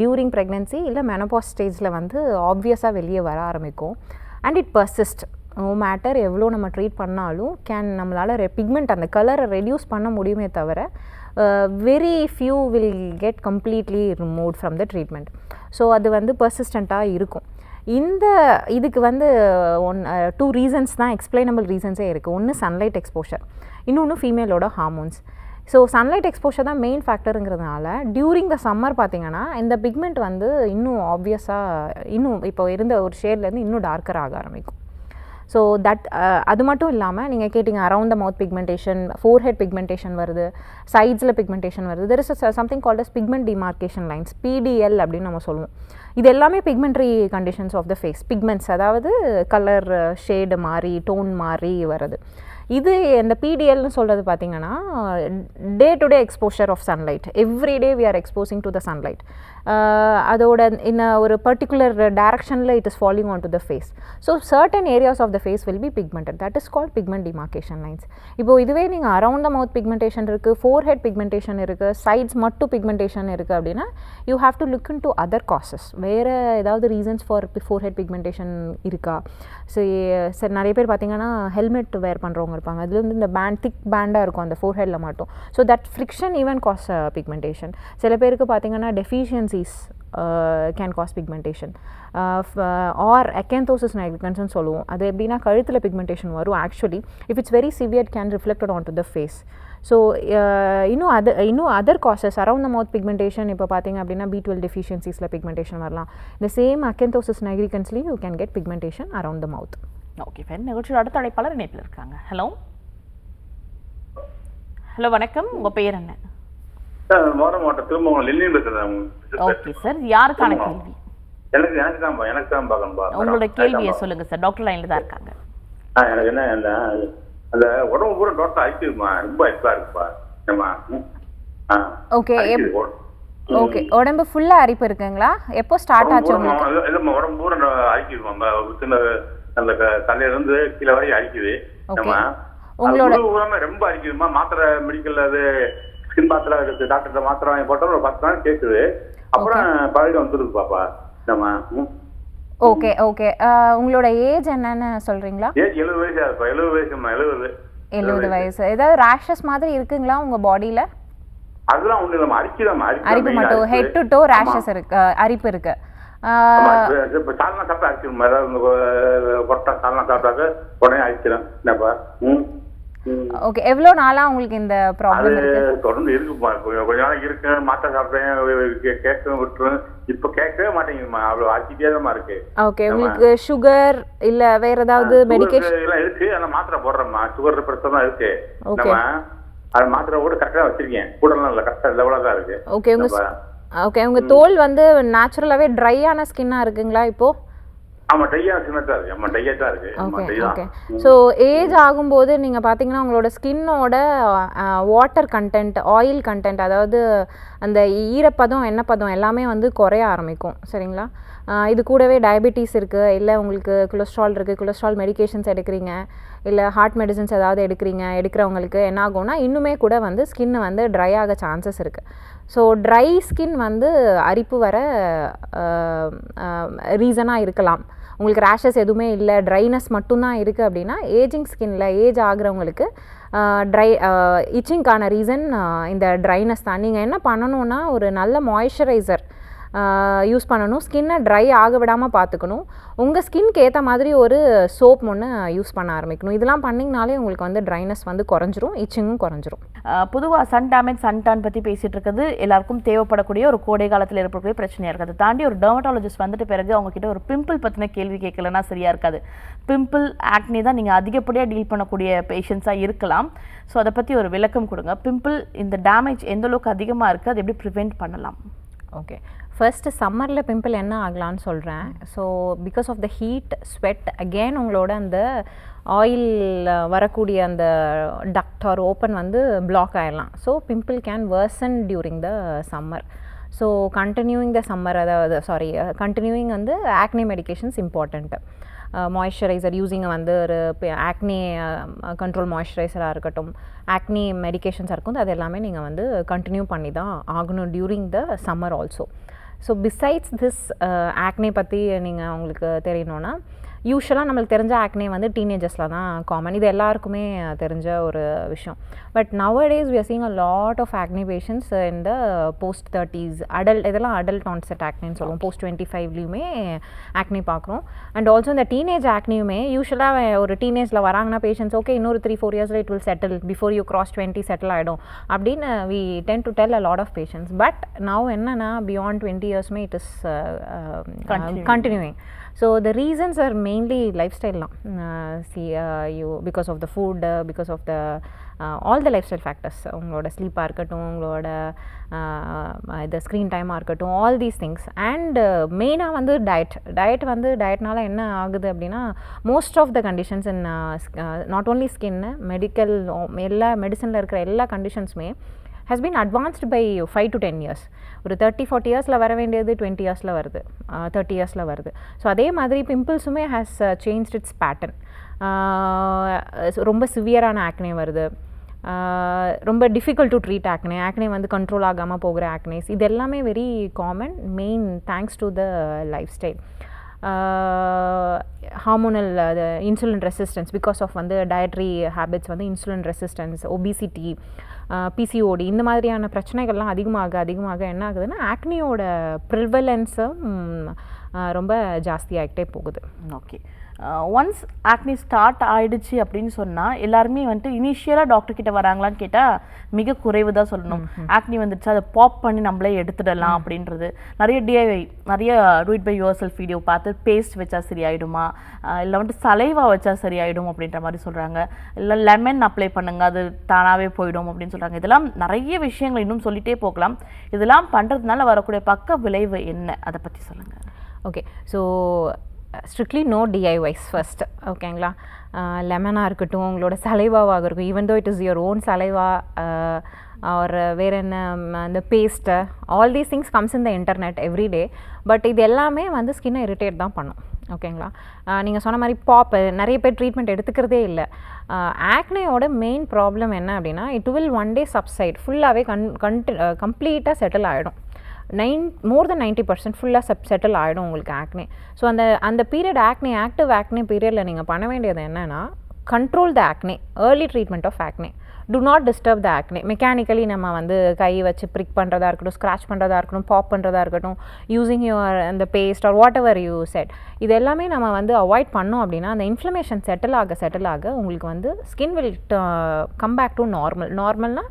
டியூரிங் ப்ரெக்னென்சி இல்லை மெனோபாஸ் ஸ்டேஜில் ஆப்வியஸாக வெளியே வர ஆரம்பிக்கும். And it persist, no matter எவ்வளோ நம்ம ட்ரீட் பண்ணாலும் நம்மளால் பிக்மெண்ட் அந்த கலரை ரெடியூஸ் பண்ண முடியுமே தவிர very few will get completely removed from the treatment. So அது பர்சிஸ்டண்ட்டாக இருக்கும். இதுக்கு வந்து டூ ரீசன்ஸ் தான், எக்ஸ்பிளைனபிள் ரீசன்ஸே இருக்குது. ஒன்று சன்லைட் எக்ஸ்போஷர், இன்னொன்று ஃபீமேலோட ஹார்மோன்ஸ். ஸோ சன்லைட் எக்ஸ்போஷர் தான் மெயின் ஃபேக்டருங்கிறதுனால டியூரிங் த சம்மர் பார்த்திங்கன்னா இந்த பிக்மெண்ட் வந்து இன்னும் ஆப்வியஸாக இன்னும் இப்போ இருந்த ஒரு ஷேட்லேருந்து இன்னும் டார்க்கர் ஆக ஆரம்பிக்கும். ஸோ அது மட்டும் இல்லாமல் நீங்கள் கேட்டிங்க around the mouth pigmentation, forehead pigmentation வருது, சைட்ஸில் பிக்மெண்டேஷன் வருது. There is something called as pigment demarcation lines, PDL அப்படின்னு நம்ம சொல்லுவோம். இது எல்லாமே pigmentary conditions of the face. Pigments அதாவது கலர் ஷேடு மாறி டோன் மாறி வருது. இது இந்த PDLன்னு சொல்கிறது பார்த்திங்கன்னா day to day exposure of sunlight. Every day we are exposing to the sunlight. அதோட ஒரு பர்டிகுலர் டைரக்ஷனில் it is falling on to the face. So certain areas of the face will be pigmented. That is called pigment demarcation lines. இப்போது இதுவே நீங்கள் around the mouth pigmentation இருக்குது, forehead pigmentation இருக்குது, sides மட்டும் pigmentation இருக்குது அப்படின்னா you have to look into other causes. வேறு ஏதாவது ரீசன்ஸ் ஃபார் ஃபோர்ஹெட் பிக்மெண்டேஷன் இருக்கா? சரி நிறைய பேர் பார்த்திங்கன்னா ஹெல்மெட் வேர் பண்ணுறவங்க இருப்பாங்க, அதுல வந்து இந்த திக் பேண்டாக இருக்கும் அந்த ஃபோர்ஹெட்டில் மட்டும். So that friction even cause pigmentation. சில பேருக்கு பார்த்திங்கன்னா deficiencies can cause pigmentation. Or acanthosis நைக்ரிகன்ஸ்னு சொல்லுவோம். அது எப்படின்னா கழுத்தில் பிக்மெண்டேஷன் வரும். Actually if it's very severe can reflected on to the face. So இன்னும் other causes around the mouth pigmentation இப்போ பார்த்தீங்க அப்படின்னா B12 டெஃபிஷியன்சிஸில் பிக்மெண்டேஷன் வரலாம். இந்த சேம் அக்கேந்தோசிஸ் நைக்ரிகன்ஸ்லேயும் you can get pigmentation around the mouth. Okay fine. நிகழ்ச்சியோட அடுத்த அழைப்பாளர் இணைப்பில் இருக்காங்க. ஹலோ ஹலோ வணக்கம், உங்கள் பெயர் என்ன? ஓகே சார், யாருக்கான கேள்வி? எனக்கு தான் பார்க்கணும்பா. உங்களோட கேள்வியை சொல்லுங்க சார், டாக்டர் லைன்ல தான் இருக்காங்க. எனக்கு என்ன அந்த உடம்பு பூரா டாக்டர் அழிக்குதுமா, ரொம்ப அரிப்பா இருக்குப்பா. ஓகே ஓகே, உடம்பு ஃபுல்லா அரிப்பு இருக்குங்களா? எப்போ ஸ்டார்ட் ஆச்சு உங்களுக்கு? இல்லம்மா, உடம்பு பூரா அழிக்குதுமா, அந்த தலையில இருந்து கீழே வரைக்கும் அழிக்குது. உங்களோட ரொம்ப அரிக்குதுமா. மாத்திரை மெடிக்கல் அது ஸ்கின் மாத்திரை இருக்கு, டாக்டர் மாத்திரை வாங்கி போட்டோம், ஒரு 10 நாள் கேட்குது. அப்புறம் பழகம் வந்துருக்கு பாப்பா. ஓகே ஓகே, உங்களோட ஏஜ் என்னன்னு சொல்றீங்களா? ஏஜ் 70 வயசா இருப்பா. 70 வயசுமா. 70 வயசு. ஏதாவது ரேஷஸ் மாதிரி இருக்குங்களா உங்க பாடியில? அதெல்லாம் ஒண்ணு இல்ல, அரிப்பு மட்டும், ஹெட் டு டோ ரேஷஸ் இருக்கு, அரிப்பு இருக்கு. சால்னா சாப்பிட்டா அரிக்கும், கொட்டா சால்னா சாப்பிட்டாக்க உடனே அரிச்சிடும். என்னப்பா? ஓகே, எவ்வளோ நாளா உங்களுக்கு இந்த ப்ராப்ளம் இருக்கு? தொடர்ந்து இருக்குப்பா. கொஞ்ச நாள் இருக்கு, மாத்திரை சாப்பிட்டேன், கேட்கவும் விட்டுரும். இப்ப கேட்கவே மாட்டேங்குதுமா, அவ்வளவு அரிச்சிட்டே தான் இருக்கு. ஓகே, உங்களுக்கு சுகர் இல்ல வேற ஏதாவது மெடிகேஷன் எல்லாம் இருக்கு? ஆனா மாத்திரை போடுறேம்மா, சுகர் பிரச்சனை தான் இருக்கு. நம்ம அது மாத்திரை கூட கரெக்டா வச்சிருக்கேன், கூடலாம் இல்ல, கரெக்டா லெவலா தான் இருக்கு. ஓகே, உங்க தோல் வந்து நேச்சுரலாவே ட்ரையான ஸ்கின்னா இருக்குங்களா இப்போ? ஆமா, ட்ரையா ஸ்கின்னா தான் இருக்கு. ஆமா, ட்ரையா தான் இருக்கு. ஓகே. ஸோ ஏஜ் ஆகும்போது நீங்கள் பார்த்தீங்கன்னா உங்களோட ஸ்கின்னோட வாட்டர் கண்டென்ட், ஆயில் கண்டென்ட், அதாவது அந்த ஈரப்பதம் எண்ணெய்ப்பதம் எல்லாமே வந்து குறைய ஆரம்பிக்கும். சரிங்களா? இது கூடவே டயபெட்டிஸ் இருக்குது, இல்லை உங்களுக்கு கொலஸ்ட்ரால் இருக்குது, கொலஸ்ட்ரால் மெடிகேஷன்ஸ் எடுக்கிறீங்க, இல்லை ஹார்ட் மெடிசன்ஸ் ஏதாவது எடுக்கிறவங்களுக்கு என்ன ஆகும்னா இன்னுமே கூட வந்து ஸ்கின் வந்து ட்ரை ஆக சான்சஸ் இருக்குது. ஸோ ட்ரை ஸ்கின் வந்து அரிப்பு வர ரீசனாக இருக்கலாம். உங்களுக்கு ரேஷஸ் எதுவுமே இல்லை, ட்ரைனஸ் மட்டும்தான் இருக்குது அப்படின்னா ஏஜிங் ஸ்கின்ல ஏஜ் ஆகிறவங்களுக்கு இச்சிங்கான ரீசன் இந்த ட்ரைனஸ் தான். நீங்கள் என்ன பண்ணணுன்னா ஒரு நல்ல மாய்ஸ்சரைசர் யூஸ் பண்ணணும், ஸ்கின்னை ட்ரை ஆக விடாமல் பார்த்துக்கணும். உங்கள் ஸ்கின்க்கு ஏற்ற மாதிரி ஒரு சோப் ஒன்று யூஸ் பண்ண ஆரம்பிக்கணும். இதெல்லாம் பண்ணிங்கனாலே உங்களுக்கு வந்து ட்ரைனஸ் வந்து குறைஞ்சிரும், இச்சிங்கும் குறைஞ்சிரும். பொதுவாக சன் டேமேஜ், சன் டான் பற்றி பேசிகிட்டு இருக்கிறது எல்லாருக்கும் தேவைப்படக்கூடிய ஒரு கோடை காலத்தில் ஏற்படக்கூடிய பிரச்சனையாக இருக்குது. அதை தாண்டி ஒரு டெர்மட்டாலஜிஸ்ட் வந்துட்டு பிறகு அவங்ககிட்ட ஒரு பிம்பிள் பற்றின கேள்வி கேட்கலன்னா சரியாக இருக்காது. பிம்பிள், ஆக்னி தான் நீங்கள் அதிகப்படியாக டீல் பண்ணக்கூடிய பேஷண்ட்ஸாக இருக்கலாம். ஸோ அதை பற்றி ஒரு விளக்கம் கொடுங்க. பிம்பிள் இந்த டேமேஜ் எந்த அளவுக்கு அதிகமாக இருக்குது, அதை எப்படி ப்ரிவெண்ட் பண்ணலாம்? ஓகே, ஃபர்ஸ்ட் சம்மரில் பிம்பிள் என்ன ஆகலான்னு சொல்கிறேன். So because of the heat, sweat, again உங்களோட அந்த ஆயில் வரக்கூடிய அந்த டக்ட் ஆர் ஓப்பன் வந்து பிளாக் ஆகிடலாம். So pimple can worsen during the summer. So continuing the summer, அதாவது கண்டினியூயிங் வந்து acne medications important. Moisturiser using வந்து ஒரு ஆக்னி கண்ட்ரோல் மாய்ஸ்சரைசராக இருக்கட்டும், ஆக்னி மெடிகேஷன்ஸாக இருக்கும், அது எல்லாமே நீங்கள் வந்து கண்டினியூ பண்ணி தான் ஆகணும் during the summer also. So besides this acne பற்றி நீங்கள் உங்களுக்கு தெரியணுன்னா யூஸ்வலாக நம்மளுக்கு தெரிஞ்ச ஆக்னே வந்து டீனேஜர்ஸில் தான் காமன். இது எல்லாருக்குமே தெரிஞ்ச ஒரு விஷயம். But nowadays we are seeing a lot of acne patients in the post 30s adult, இதெல்லாம் adult onset acneன்னு சொல்லுவோம். post 25லையுமே acne பார்க்குறோம். அண்ட் ஆல்சோ இந்த டீனேஜ் ஆக்னியுமே யூஸ்வலாக ஒரு டீனேஜில் வராங்கன்னா பேஷண்ட்ஸ் ஓகே இன்னொரு 3-4 இயர்ஸில் it will settle, before you cross 20 settle ஆகிடும் அப்படின்னு we tend to tell a lot of patients. But now என்னன்னா beyond 20 yearsமே it is continuing. So the reasons are mainly lifestyle now. You because of the food, because of the all the lifestyle factors. உங்களோட ஸ்லீப்பாக இருக்கட்டும், உங்களோட இந்த screen டைமாக இருக்கட்டும், all these things. And மெயினாக வந்து டயட்னால என்ன ஆகுது அப்படின்னா most of the conditions in not only skin, medical எல்லா மெடிசனில் இருக்கிற எல்லா கண்டிஷன்ஸுமே has been advanced by 5 to 10 years. ஒரு 30-40 இயர்ஸில் வர வேண்டியது 20 இயர்ஸில் வருது, 30 இயர்ஸில் வருது. ஸோ அதே மாதிரி பிம்பிள்ஸுமே ஹேஸ் சேஞ்ச்ட் இட்ஸ் பேட்டர்ன். ரொம்ப சிவியரான ஆக்னே வருது, ரொம்ப டிஃபிகல்ட் டு ட்ரீட் ஆக்னே வந்து கண்ட்ரோல் ஆகாமல் போகிற ஆக்னேஸ், இது எல்லாமே very common, main thanks to the lifestyle. Hormonal insulin resistance because of வந்து டயட்ரி ஹேபிட்ஸ் வந்து இன்சுலின் ரெசிஸ்டன்ஸ், ஒபிசிட்டி, பிசிஓடி இந்த மாதிரியான பிரச்சனைகள்லாம் அதிகமாக என்ன ஆகுதுன்னா ஆக்னியோட ப்ரிவலன்ஸும் ரொம்ப ஜாஸ்தியாகிட்டே போகுது. ஓகே, ஒன்ஸ் ஆக்னி ஸ்டார்ட் ஆயிடுச்சு அப்படின்னு சொன்னால் எல்லாருமே வந்துட்டு இனிஷியலாக டாக்டர் கிட்ட வராங்களான்னு கேட்டால் மிக குறைவு தான் சொல்லணும். ஆக்னி வந்துடுச்சு அதை பாப் பண்ணி நம்மளே எடுத்துடலாம் அப்படின்றது. நிறைய டிஐவை, நிறைய do it by yourself video பார்த்து பேஸ்ட் வச்சா சரியாயிடுமா, இல்லை வந்துட்டு சலைவா வச்சா சரியாயிடும் அப்படின்ற மாதிரி சொல்கிறாங்க. இல்லை லெமன் அப்ளை பண்ணுங்க அது தானாகவே போயிடும் அப்படின்னு சொல்கிறாங்க. இதெல்லாம் நிறைய விஷயங்கள் இன்னும் சொல்லிகிட்டே போகலாம். இதெல்லாம் பண்ணுறதுனால வரக்கூடிய பக்க விளைவு என்ன, அதை பற்றி சொல்லுங்கள். Okay, so strictly no DIYs first. ஓகேங்களா, லெமனாக இருக்கட்டும், உங்களோட சலைவாவாக இருக்கும், even though it is your own saliva ஒரு வேறு என்ன இந்த paste, all these things comes in the internet every day. But இது எல்லாமே வந்து ஸ்கின்னை இரிட்டேட் தான் பண்ணும். ஓகேங்களா, நீங்கள் சொன்ன மாதிரி பாப்பு நிறைய பேர் ட்ரீட்மெண்ட் எடுத்துக்கிறதே இல்லை. ஆக்னேயோட மெயின் ப்ராப்ளம் என்ன அப்படின்னா it will one day substrate, ஃபுல்லாகவே கம்ப்ளீட்டாக செட்டில் ஆகிடும். மோர் தென் 90% ஃபுல்லாக செட்டில் ஆகிடும் உங்களுக்கு ஆக்னே. ஸோ அந்த பீரியட் ஆக்டிவ் ஆக்னே பீரியடில் நீங்கள் பண்ண வேண்டியது என்னென்னா control the acne, early treatment of acne. Do not disturb the acne. Mechanically நம்ம வந்து கை வச்சு ப்ரிக் பண்ணுறதா இருக்கட்டும், ஸ்க்ராச் பண்ணுறதா இருக்கட்டும், பாப் பண்ணுறதா இருக்கட்டும், யூஸிங் யுவர் அந்த paste or whatever you said, இது எல்லாமே நம்ம வந்து அவாய்ட் பண்ணோம் அப்படின்னா அந்த இன்ஃப்ளமேஷன் செட்டில் ஆக உங்களுக்கு வந்து skin will come back to நார்மல்னால்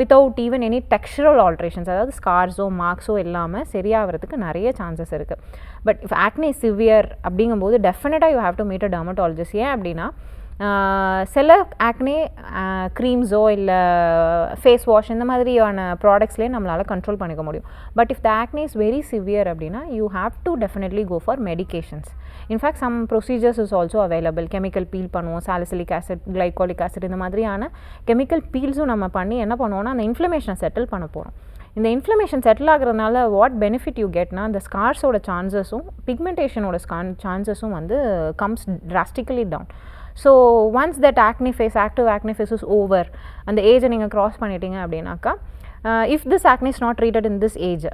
without even any textural alterations, அதாவது ஸ்கார்ஸோ மார்க்ஸோ இல்லாமல் சரியாகிறதுக்கு நிறைய சான்சஸ் இருக்குது. பட் இஃப் ஆக்னே சிவியர் அப்படிங்கும்போது டெஃபினட்டாக you have to meet a dermatologist. ஏன் அப்படின்னா சில ஆக்னே க்ரீம்ஸோ இல்லை ஃபேஸ் வாஷ் இந்த மாதிரியான ப்ராடக்ட்ஸ்லேயே நம்மளால் கண்ட்ரோல் பண்ணிக்க முடியும். But if the acne is very severe அப்படின்னா you have to definitely go for medications. In fact some procedures is also available. Chemical peel பண்ணுவோம், சாலிசிலிக் ஆசிட், கிளைகாலிக் ஆசிட், இந்த மாதிரியான கெமிக்கல் பீல்ஸும் நம்ம பண்ணி என்ன பண்ணுவோம்னா அந்த இன்ஃப்ளமேஷனை செட்டில் பண்ண போகிறோம். இந்த இன்ஃப்ளமேஷன் செட்டில் ஆகிறதுனால வாட் பெனிஃபிட் யூ கெட்னா அந்த ஸ்கார்ஸோட சான்சஸும் பிக்மெண்டேஷனோட சான்சஸும் வந்து comes drastically down. So once that active acne phase is over, அந்த ஏஜை நீங்கள் க்ராஸ் பண்ணிட்டீங்க அப்படின்னாக்கா if this acne is not treated in this age,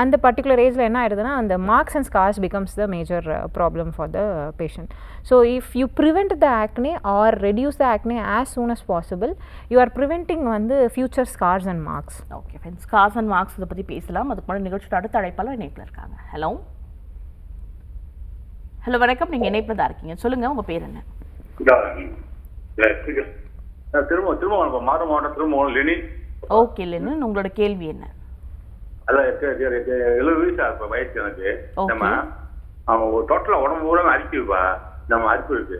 அந்த பர்டிகுலர் ஏஜில் என்ன ஆகிடுதுன்னா அந்த marks and scars becomes the major problem for the patient. So if you prevent the acne or reduce the acne as soon as possible, you are preventing வந்து future scars and marks. Okay friends, scars and marks இதை பற்றி பேசலாம். அதுக்கு முன்னாடி நிகழ்ச்சியோட அடுத்த அழைப்பாளர் இணைப்பில் இருக்காங்க. ஹலோ வணக்கம், நீங்கள் இணைப்பில் தான் இருக்கீங்க, சொல்லுங்கள் உங்கள் பேர் என்ன? திரும்ப மாவட்டம் திரும்ப லெனி. ஓகே லெனின், உங்களோட கேள்வி என்ன? அதான் 70 வயசு வயசு எனக்கு. நம்ம டோட்டலா உடம்பு பூரா அரிக்குப்பா, நம்ம அரிப்பு இருக்கு.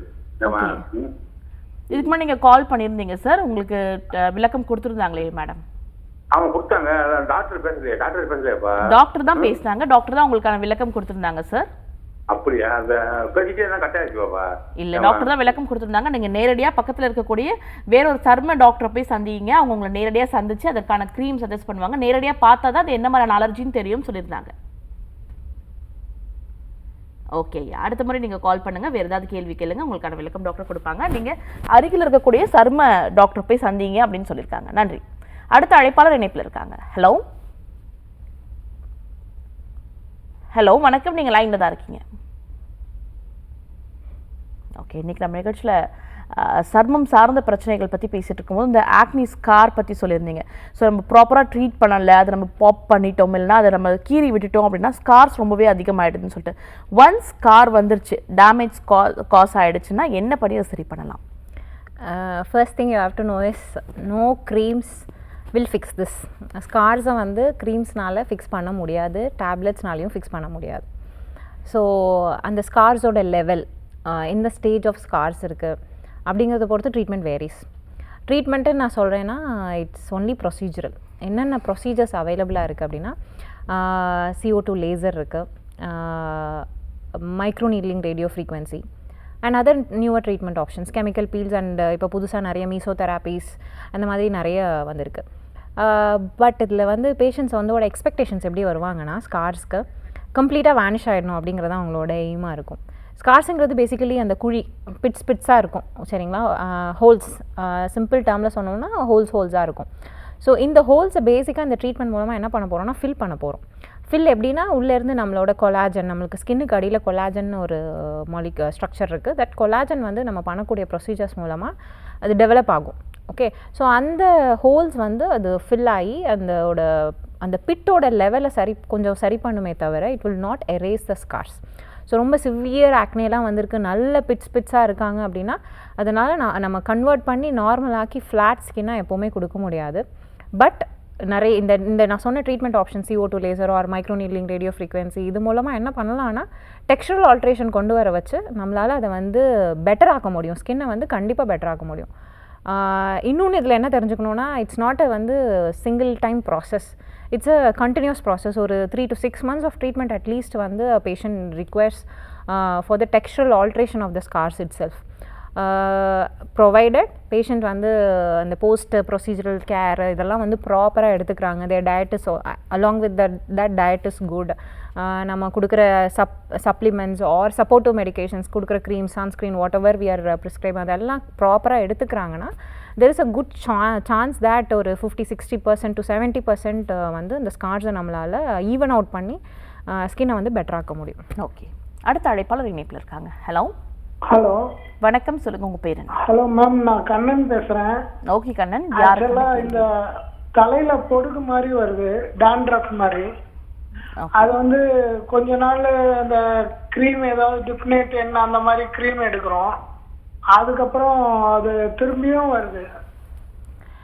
இதுக்கு முன்னாடி நீங்க கால் பண்ணியிருந்தீங்க சார், உங்களுக்கு விளக்கம் கொடுத்துருந்தாங்களே மேடம்? அவங்க கொடுத்தாங்க, டாக்டர் பேசலையாப்பா? டாக்டர் தான் பேசினாங்க, டாக்டர் தான் உங்களுக்கான விளக்கம் கொடுத்துருந்தாங்க சார். அப்படியா? அந்த பேசிட்டே தான் கட் ஆயிடுச்சுப்பா? இல்ல, டாக்டர் தான் விளக்கம் கொடுத்துருந்தாங்க. நீங்க நேரடியா பக்கத்துல இருக்கக்கூடிய வேற ஒரு சர்ம டாக்டரை போய் சந்திங்க, அவங்க உங்களை நேரடியா சந்திச்சு அதற்கான க்ரீம் சஜஸ்ட் பண்ணுவாங்க. நேரடியா பார்த்தா தான் அது என்ன மாதிரியான அலர்ஜின்னு தெரியும் சொல்லியிருந்தாங்க. ஓகே, அடுத்த முறை நீங்க கால் பண்ணுங்க, வேற ஏதாவது கேள்வி கேளுங்க, உங்களுக்கான விளக்கம் டாக்டர் கொடுப்பாங்க. நீங்க அருகில் இருக்கக்கூடிய சர்ம டாக்டர் போய் சந்திங்க அப்படின்னு சொல்லியிருக்காங்க. நன்றி. அடுத்த அழைப்பாளர் இணைப்பில் இருக்காங்க. ஹலோ வணக்கம், நீங்க லைன்ல தான் இருக்கீங்க. ஓகே, இன்றைக்கி நம்ம நிகழ்ச்சியில் சர்மம் சார்ந்த பிரச்சனைகள் பற்றி பேசிகிட்டு இருக்கும்போது இந்த ஆக்னி ஸ்கார் பற்றி சொல்லியிருந்தீங்க. ஸோ நம்ம ப்ராப்பராக ட்ரீட் பண்ணலை, அதை நம்ம பாப் பண்ணிட்டோம், இல்லைனா அதை நம்ம கீறி விட்டுட்டோம் அப்படின்னா ஸ்கார்ஸ் ரொம்பவே அதிகமாகிடுதுன்னு சொல்லிட்டு. ஒன்ஸ் ஸ்கார் வந்துருச்சு, டேமேஜ் காஸ் ஆகிடுச்சுன்னா என்ன பண்ணி அதை சரி பண்ணலாம்? First thing you have to know is no creams will fix this. ஸ்கார்ஸை வந்து க்ரீம்ஸ்னால் ஃபிக்ஸ் பண்ண முடியாது, டேப்லெட்ஸ்னாலையும் ஃபிக்ஸ் பண்ண முடியாது. ஸோ அந்த ஸ்கார்ஸோட லெவல், இந்த ஸ்டேஜ் ஆஃப் ஸ்கார்ஸ் இருக்குது அப்படிங்கிறத பொறுத்து ட்ரீட்மெண்ட் வேரிஸ். ட்ரீட்மெண்ட்டு நான் சொல்கிறேன்னா இட்ஸ் ஒன்லி ப்ரொசீஜரல். என்னென்ன ப்ரொசீஜர்ஸ் அவைலபிளாக இருக்குது அப்படின்னா CO2 லேசர் இருக்குது, micro needling radio frequency and other newer treatment options, chemical peels and இப்போ புதுசாக நிறைய மீசோதெராப்பீஸ் அந்த மாதிரி நிறைய வந்திருக்கு. பட் இதில் வந்து பேஷண்ட்ஸ் வந்து எக்ஸ்பெக்டேஷன்ஸ் எப்படி வருவாங்கன்னா ஸ்கார்ஸ்க்கு கம்ப்ளீட்டாக வேனிஷ் ஆகிடணும் அப்படிங்கிறது அவங்களோட எய்மாக இருக்கும். ஸ்கார்ஸுங்கிறது பேசிக்கலி அந்த குழி பிட்ஸாக இருக்கும், சரிங்களா? ஹோல்ஸ், சிம்பிள் டேர்மில் சொன்னோம்னா ஹோல்ஸாக இருக்கும். ஸோ இந்த ஹோல்ஸை பேசிக்காக இந்த ட்ரீட்மெண்ட் மூலமாக என்ன பண்ண போகிறோம்னா ஃபில் பண்ண போகிறோம். ஃபில் எப்படின்னா உள்ளேருந்து நம்மளோட கொலாஜன், நம்மளுக்கு ஸ்கின்னுக்கு அடியில் கொலாஜன் ஒரு ஸ்ட்ரக்சர் இருக்குது. தட் கொலாஜன் வந்து நம்ம பண்ணக்கூடிய ப்ரொசீஜர்ஸ் மூலமாக அது டெவலப் ஆகும். ஓகே, ஸோ அந்த ஹோல்ஸ் வந்து அது ஃபில் ஆகி அந்த பிட்டோட லெவலை கொஞ்சம் சரி பண்ணுமே தவிர it will not erase the scars. So ரொம்ப சிவியர் ஆக்னேலாம் வந்திருக்கு, நல்ல பிட்ஸாக இருக்காங்க அப்படின்னா அதனால் நம்ம கன்வெர்ட் பண்ணி நார்மலாக்கி ஃப்ளாட் ஸ்கின்னாக எப்போவுமே கொடுக்க முடியாது. பட் நிறைய இந்த நான் சொன்ன treatment option CO2 laser or micro needling radio frequency இது மூலமாக என்ன பண்ணலாம்னா டெக்ஸ்சரல் ஆல்ட்ரேஷன் கொண்டு வர வச்சு நம்மளால் அதை வந்து பெட்டர் ஆக்க முடியும், ஸ்கின்னை வந்து கண்டிப்பாக பெட்டர் ஆக்க முடியும். இன்னொன்று இதில் என்ன தெரிஞ்சுக்கணுன்னா இட்ஸ் நாட் அ வந்து single time process, it's a continuous process. ஒரு 3 to 6 months of treatment at least வந்து patient requires for the textural alteration of the scars itself. Provided patient வந்து அந்த போஸ்ட் ப்ரொசீஜரல் கேர் இதெல்லாம் வந்து ப்ராப்பராக எடுத்துக்கிறாங்க, their diet is along with that diet is good. நம்ம கொடுக்குற சப்ளிமெண்ட்ஸ் ஆர் சப்போர்ட்டிவ் மெடிகேஷன்ஸ், கொடுக்குற cream, sunscreen, whatever we are prescribe அதெல்லாம் ப்ராப்பராக எடுத்துக்கிறாங்கன்னா there is a good chance that ஒரு 50-60% to 70% வந்து இந்த ஸ்கார்ஸை நம்மளால் ஈவன் அவுட் பண்ணி ஸ்கின்னை வந்து பெட்டராக்க முடியும். ஓகே, அடுத்த அழைப்பாளர் இணைப்பில் இருக்காங்க. ஹலோ ஹலோ, வணக்கம், சொல்லுங்க உங்க பேர் என்ன? ஹலோ மேம், நான் கண்ணன் பேசுறேன். ஓகே கண்ணன், ஆக்சுவலாக இந்த தலையில பொடுகு மாதிரி வருது, டாண்ட்ரஃப் மாதிரி. அது வந்து கொஞ்ச நாள் அந்த க்ரீம் ஏதாவது டிஃபினேட் என்ன அந்த மாதிரி க்ரீம் எடுக்கிறோம், அதுக்கப்புறம் அது திரும்பியும் வருது.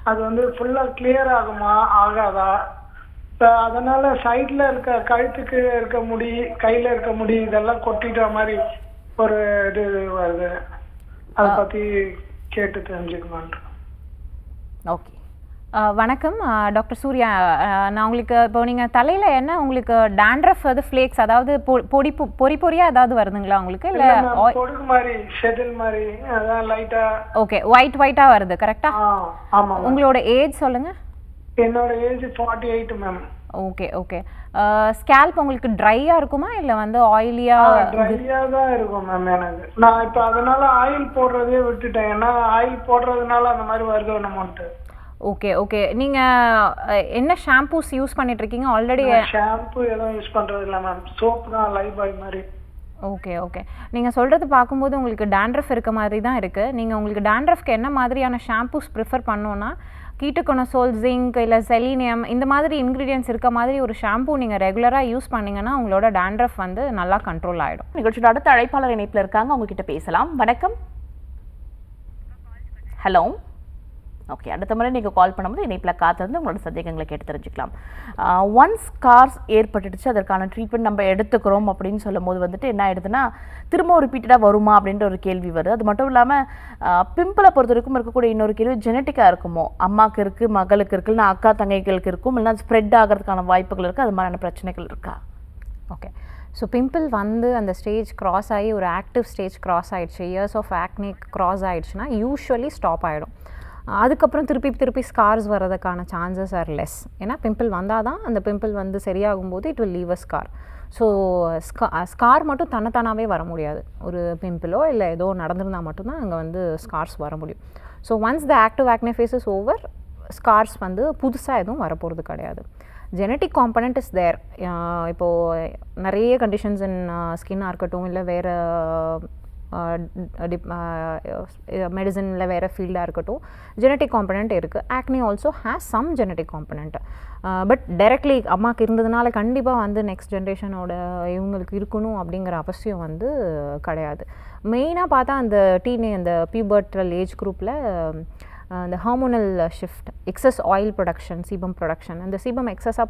அது வந்து ஃபுல்லாக கிளியர் ஆகுமா ஆகாதா? இப்போ அதனால சைடில் இருக்க கழுத்துக்கு இருக்க முடி, கையில் இருக்க முடி இதெல்லாம் கொட்டிட்ட மாதிரி ஒரு இது வருது. அதை பற்றி கேட்டு தெரிஞ்சுக்கணும். ஓகே, வணக்கம் டாக்டர் சூர்யா. நான் உங்களுக்கு இப்போ நீங்கள் தலையில் என்ன உங்களுக்கு டாண்ட்ரஃப் அது ஃப்ளேக்ஸ் அதாவது பொறியாக ஏதாவது வருதுங்களா உங்களுக்கு? இல்லை பொடுகு மாதிரி ஷெடில் மாதிரி அதான் லைட்டாக. ஓகே, ஒயிட்டாக வருது கரெக்டா? ஆமாம். உங்களோட ஏஜ் சொல்லுங்கள். என்னோட ஏஜ் 48 மேம். ஓகே. ஸ்கேல்ப் உங்களுக்கு ட்ரையாக இருக்குமா இல்லை வந்து ஆயிலியாக? ட்ரையாக தான் இருக்கும் மேம் எனக்கு. நான் இப்போ அதனால ஆயில் போடுறதே விட்டுட்டேன், ஏன்னா ஆயில் போடுறதுனால அந்த மாதிரி வருது நம்மன்ட்டு. ஓகே. நீங்கள் என்ன ஷாம்பூஸ் யூஸ் பண்ணிட்டு இருக்கீங்க ஆல்ரெடி? ஷாம்பு எதுவும் யூஸ் பண்ணுறது இல்லை மேம், சோப் தான், லைஃபாய் மாதிரி. ஓகே. நீங்கள் சொல்கிறது பார்க்கும்போது உங்களுக்கு டாண்ட்ரஃப் இருக்க மாதிரி தான் இருக்குது. நீங்கள் உங்களுக்கு டாண்ட்ரஃப்க்கு என்ன மாதிரியான ஷாம்பூஸ் ப்ரிஃபர் பண்ணோன்னா கீட்டோகோனசோல், ஜிங்க் இல்லை செலீனியம் இந்த மாதிரி இன்க்ரீடியன்ஸ் இருக்க மாதிரி ஒரு ஷாம்பூ நீங்கள் ரெகுலராக யூஸ் பண்ணிங்கன்னா உங்களோட டாண்ட்ரஃப் வந்து நல்லா கண்ட்ரோல் ஆகிடும். நிகழ்ச்சியோட அடுத்த அழைப்பாளர் இணைப்பில் இருக்காங்க, உங்ககிட்ட பேசலாம். வணக்கம். ஹலோ. ஓகே, அடுத்த முறை நீங்கள் கால் பண்ணும்போது இணைப்பில் காத்திருந்து உங்களோட சந்தேகங்களை கேட்டு தெரிஞ்சுக்கலாம். ஒன்ஸ் ஸ்கார்ஸ் ஏற்பட்டுடுச்சு, அதற்கான ட்ரீட்மெண்ட் நம்ம எடுத்துக்கிறோம் அப்படின்னு சொல்லும் போது வந்துட்டு என்ன ஆயிடுதுன்னா திரும்ப ரிப்பீட்டடாக வருமா அப்படின்ற ஒரு கேள்வி வருது. அது மட்டும் இல்லாமல் பிம்பிளை பொறுத்த வரைக்கும் இருக்கக்கூடிய இன்னொரு கேள்வி ஜெனட்டிக்காக இருக்குமோ, அம்மாவுக்கு இருக்குது, மகளுக்கு இருக்குது, இல்லைனா அக்கா தங்கைகளுக்கு இருக்கும், இல்லைனா ஸ்ப்ரெட் ஆகிறதுக்கான வாய்ப்புகள் இருக்குது, அது மாதிரியான பிரச்சனைகள் இருக்கா? ஓகே, ஸோ பிம்பிள் வந்து அந்த ஸ்டேஜ் க்ராஸ் ஆகி ஒரு ஆக்டிவ் ஸ்டேஜ் க்ராஸ் ஆகிடுச்சு, இயர்ஸ் ஆஃப் ஆக்னே க்ராஸ் ஆகிடுச்சுன்னா யூஸ்வலி ஸ்டாப் ஆகிடும். அதுக்கப்புறம் திருப்பி ஸ்கார்ஸ் வர்றதுக்கான சான்சஸ் ஆர் லெஸ். ஏன்னா பிம்பிள் வந்தால் தான் அந்த பிம்பிள் வந்து சரியாகும்போது it will leave a scar. So scar மட்டும் தன்னைத்தானாவே வர முடியாது. ஒரு பிம்பிளோ இல்லை ஏதோ நடந்திருந்தால் மட்டும்தான் அங்கே வந்து ஸ்கார்ஸ் வர முடியும். So once the active acne phase is over, scars வந்து புதுசாக எதுவும் வரப்போகிறது கிடையாது. Genetic component is there. இப்போது நிறைய கண்டிஷன்ஸ் இன் ஸ்கின்னாக இருக்கட்டும், இல்லை வேறு மெடிசனில் வேறு ஃபீல்டாக இருக்கட்டும், ஜெனட்டிக் காம்பனண்ட் இருக்குது. Acne also has some genetic component. But directly அம்மாவுக்கு இருந்ததுனால கண்டிப்பாக வந்து நெக்ஸ்ட் ஜென்ரேஷனோட இவங்களுக்கு இருக்கணும் அப்படிங்கிற அவசியம் வந்து கிடையாது. மெயினாக பார்த்தா அந்த அந்த பியூபர்டல் ஏஜ் குரூப்பில் இந்த hormonal shift, excess oil production, sebum production, அந்த சீபம் எக்ஸஸாக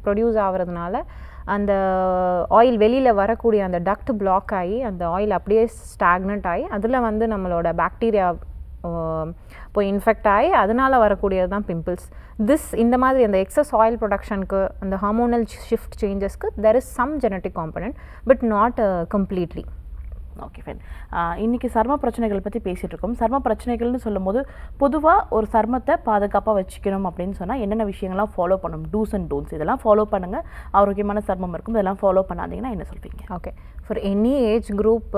ப்ரொடியூஸ் ஆகிறதுனால அந்த ஆயில் வெளியில் வரக்கூடிய அந்த டக்ட் பிளாக் ஆகி அந்த ஆயில் அப்படியே ஸ்டாக்னண்ட் ஆகி அதில் வந்து நம்மளோட பாக்டீரியா போய் இன்ஃபெக்ட் ஆகி அதனால் வரக்கூடியது தான் பிம்பிள்ஸ். இந்த மாதிரி அந்த எக்ஸஸ் ஆயில் ப்ரொடக்ஷனுக்கு, அந்த ஹார்மோனல் ஷிஃப்ட் சேஞ்சஸ்க்கு there is some genetic component, but not completely. Okay fine. இன்றைக்கி சர்ம பிரச்சனைகள் பற்றி பேசிகிட்டு இருக்கோம். சர்ம பிரச்சனைகள்னு சொல்லும் போது பொதுவாக ஒரு சர்மத்தை பாதுகாப்பாக வச்சுக்கணும் அப்படின்னு சொன்னால் என்னென்ன விஷயங்கள்லாம் ஃபாலோ பண்ணணும், டூஸ் அண்ட் டோன்ட்ஸ், இதெல்லாம் ஃபாலோ பண்ணுங்கள், ஆரோக்கியமான சர்மம் இருக்கும், இதெல்லாம் ஃபாலோ பண்ணாதீங்கன்னா என்ன சொல்வீங்க? Okay, for any age group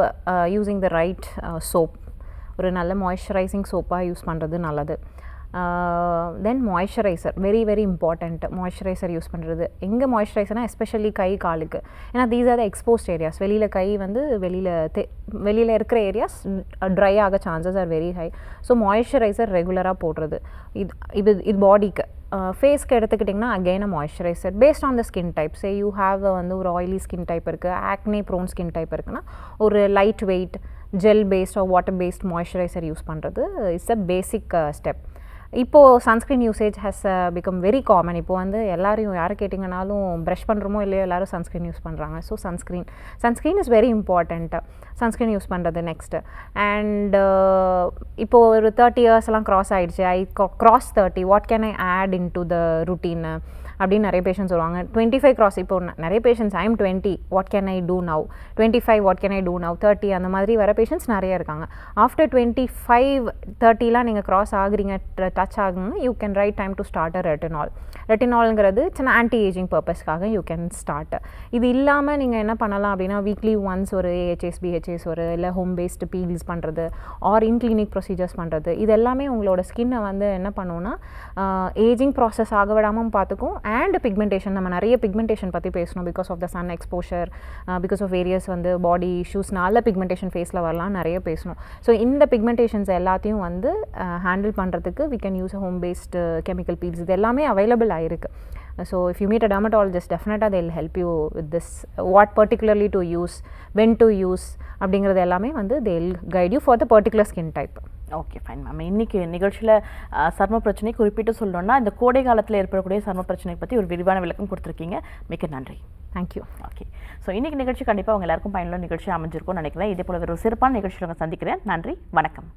using the right soap, ஒரு நல்ல மாய்ஸ்சரைசிங் சோப்பாக யூஸ் பண்ணுறது நல்லது. Then moisturiser, very very important. Moisturiser use பண்ணுறது எங்கே மாய்ஸ்சரைசர்னால் எஸ்பெஷலி கை காலுக்கு, ஏன்னா these are the exposed areas. வெளியில் கை வந்து வெளியில் இருக்கிற ஏரியாஸ் ட்ரை ஆக chances are very high. So moisturiser ரெகுலராக போடுறது. இது பாடிக்கு. ஃபேஸ்க்கு எடுத்துக்கிட்டிங்கன்னா again moisturiser based on the skin type. Say you have வந்து ஒரு ஆயிலி ஸ்கின் டைப் இருக்குது, ஆக்னே ப்ரோன் ஸ்கின் டைப் இருக்குன்னா ஒரு light weight gel based or water based moisturiser use பண்ணுறது இட்ஸ் அ பேசிக் ஸ்டெப். இப்போது sunscreen usage has become very common. இப்போ வந்து எல்லோரும் யாரை கேட்டிங்கனாலும் ப்ரஷ் பண்ணுறோமோ இல்லையோ எல்லோரும் சன்ஸ்க்ரீன் யூஸ் பண்ணுறாங்க. So sunscreen is very important. Sunscreen use பண்ணுறது நெக்ஸ்ட்டு. அண்ட் இப்போது ஒரு 30 years க்ராஸ் ஆகிடுச்சு, cross 30, what can I add in to the routine அப்படின்னு நிறைய பேஷண்ட்ஸ் சொல்லுவாங்க. 25 cross, இப்போ நிறைய patients I'm 20, what can I do now, 25 what can I do now, 30 அந்த மாதிரி வர பேஷண்ட்ஸ் நிறைய இருக்காங்க. ஆஃப்டர் 25, 30லாம் நீங்கள் க்ராஸ் ஆகுறீங்க, டச் ஆகுங்கன்னா you can right time to start retinol. ரெட்டினால்ங்கிறது சின்ன ஆன்டி ஏஜிங் பர்பஸ்க்காக யூ கேன் ஸ்டார்ட். இது இல்லாமல் நீங்கள் என்ன பண்ணலாம் அப்படின்னா வீக்லி ஒன்ஸ் ஒரு ஏஹெச்எஸ் பிஹெச்எஸ் ஒரு இல்லை ஹோம் பேஸ்டு பீல்ஸ் பண்ணுறது ஆர் இன் கிளினிக் ப்ரொசீஜர்ஸ் பண்ணுறது, இது எல்லாமே உங்களோட ஸ்கின்னை வந்து என்ன பண்ணுன்னா ஏஜிங் ப்ராசஸ் ஆக விடாமல் பார்த்துக்கும். அண்ட் பிக்மெண்டேஷன், நம்ம நிறைய பிக்மெண்டேஷன் பற்றி பேசணும். Because of the sun exposure, because of various வந்து பாடி இஷ்யூஸ்னால பிக்மெண்டேஷன் ஃபேஸில் வரலாம், நிறைய பேசணும். ஸோ இந்த பிக்மெண்டேஷன்ஸ் எல்லாத்தையும் வந்து ஹேண்டில் பண்ணுறதுக்கு we can use home based chemical peels. இது எல்லாமே அவைலபிள் ஆகிருக்கு. So if you meet a dermatologist டெஃபினட்டாக they will help you with this, what particularly to use, when to use அப்படிங்கிறது எல்லாமே வந்து they will guide you for the particular skin type. Okay fine ma'am. இன்றைக்கி நிகழ்ச்சியில் சர்ம பிரச்சனை குறிப்பிட்டு சொல்லணும்னா இந்த கோடை காலத்தில் ஏற்படக்கூடிய சர்ம பிரச்சனை பற்றி ஒரு விரிவான விளக்கம் கொடுத்துருக்கீங்க. மிக்க நன்றி. தேங்க்யூ. ஓகே, ஸோ இன்றைக்கி நிகழ்ச்சி கண்டிப்பாக அவங்க எல்லாருக்கும் பயனுள்ள நிகழ்ச்சி அமைஞ்சிருக்கும்னு நினைக்கிறேன். இதே போல் ஒரு சிறப்பான நிகழ்ச்சியில் சந்திக்கிறேன். நன்றி, வணக்கம்.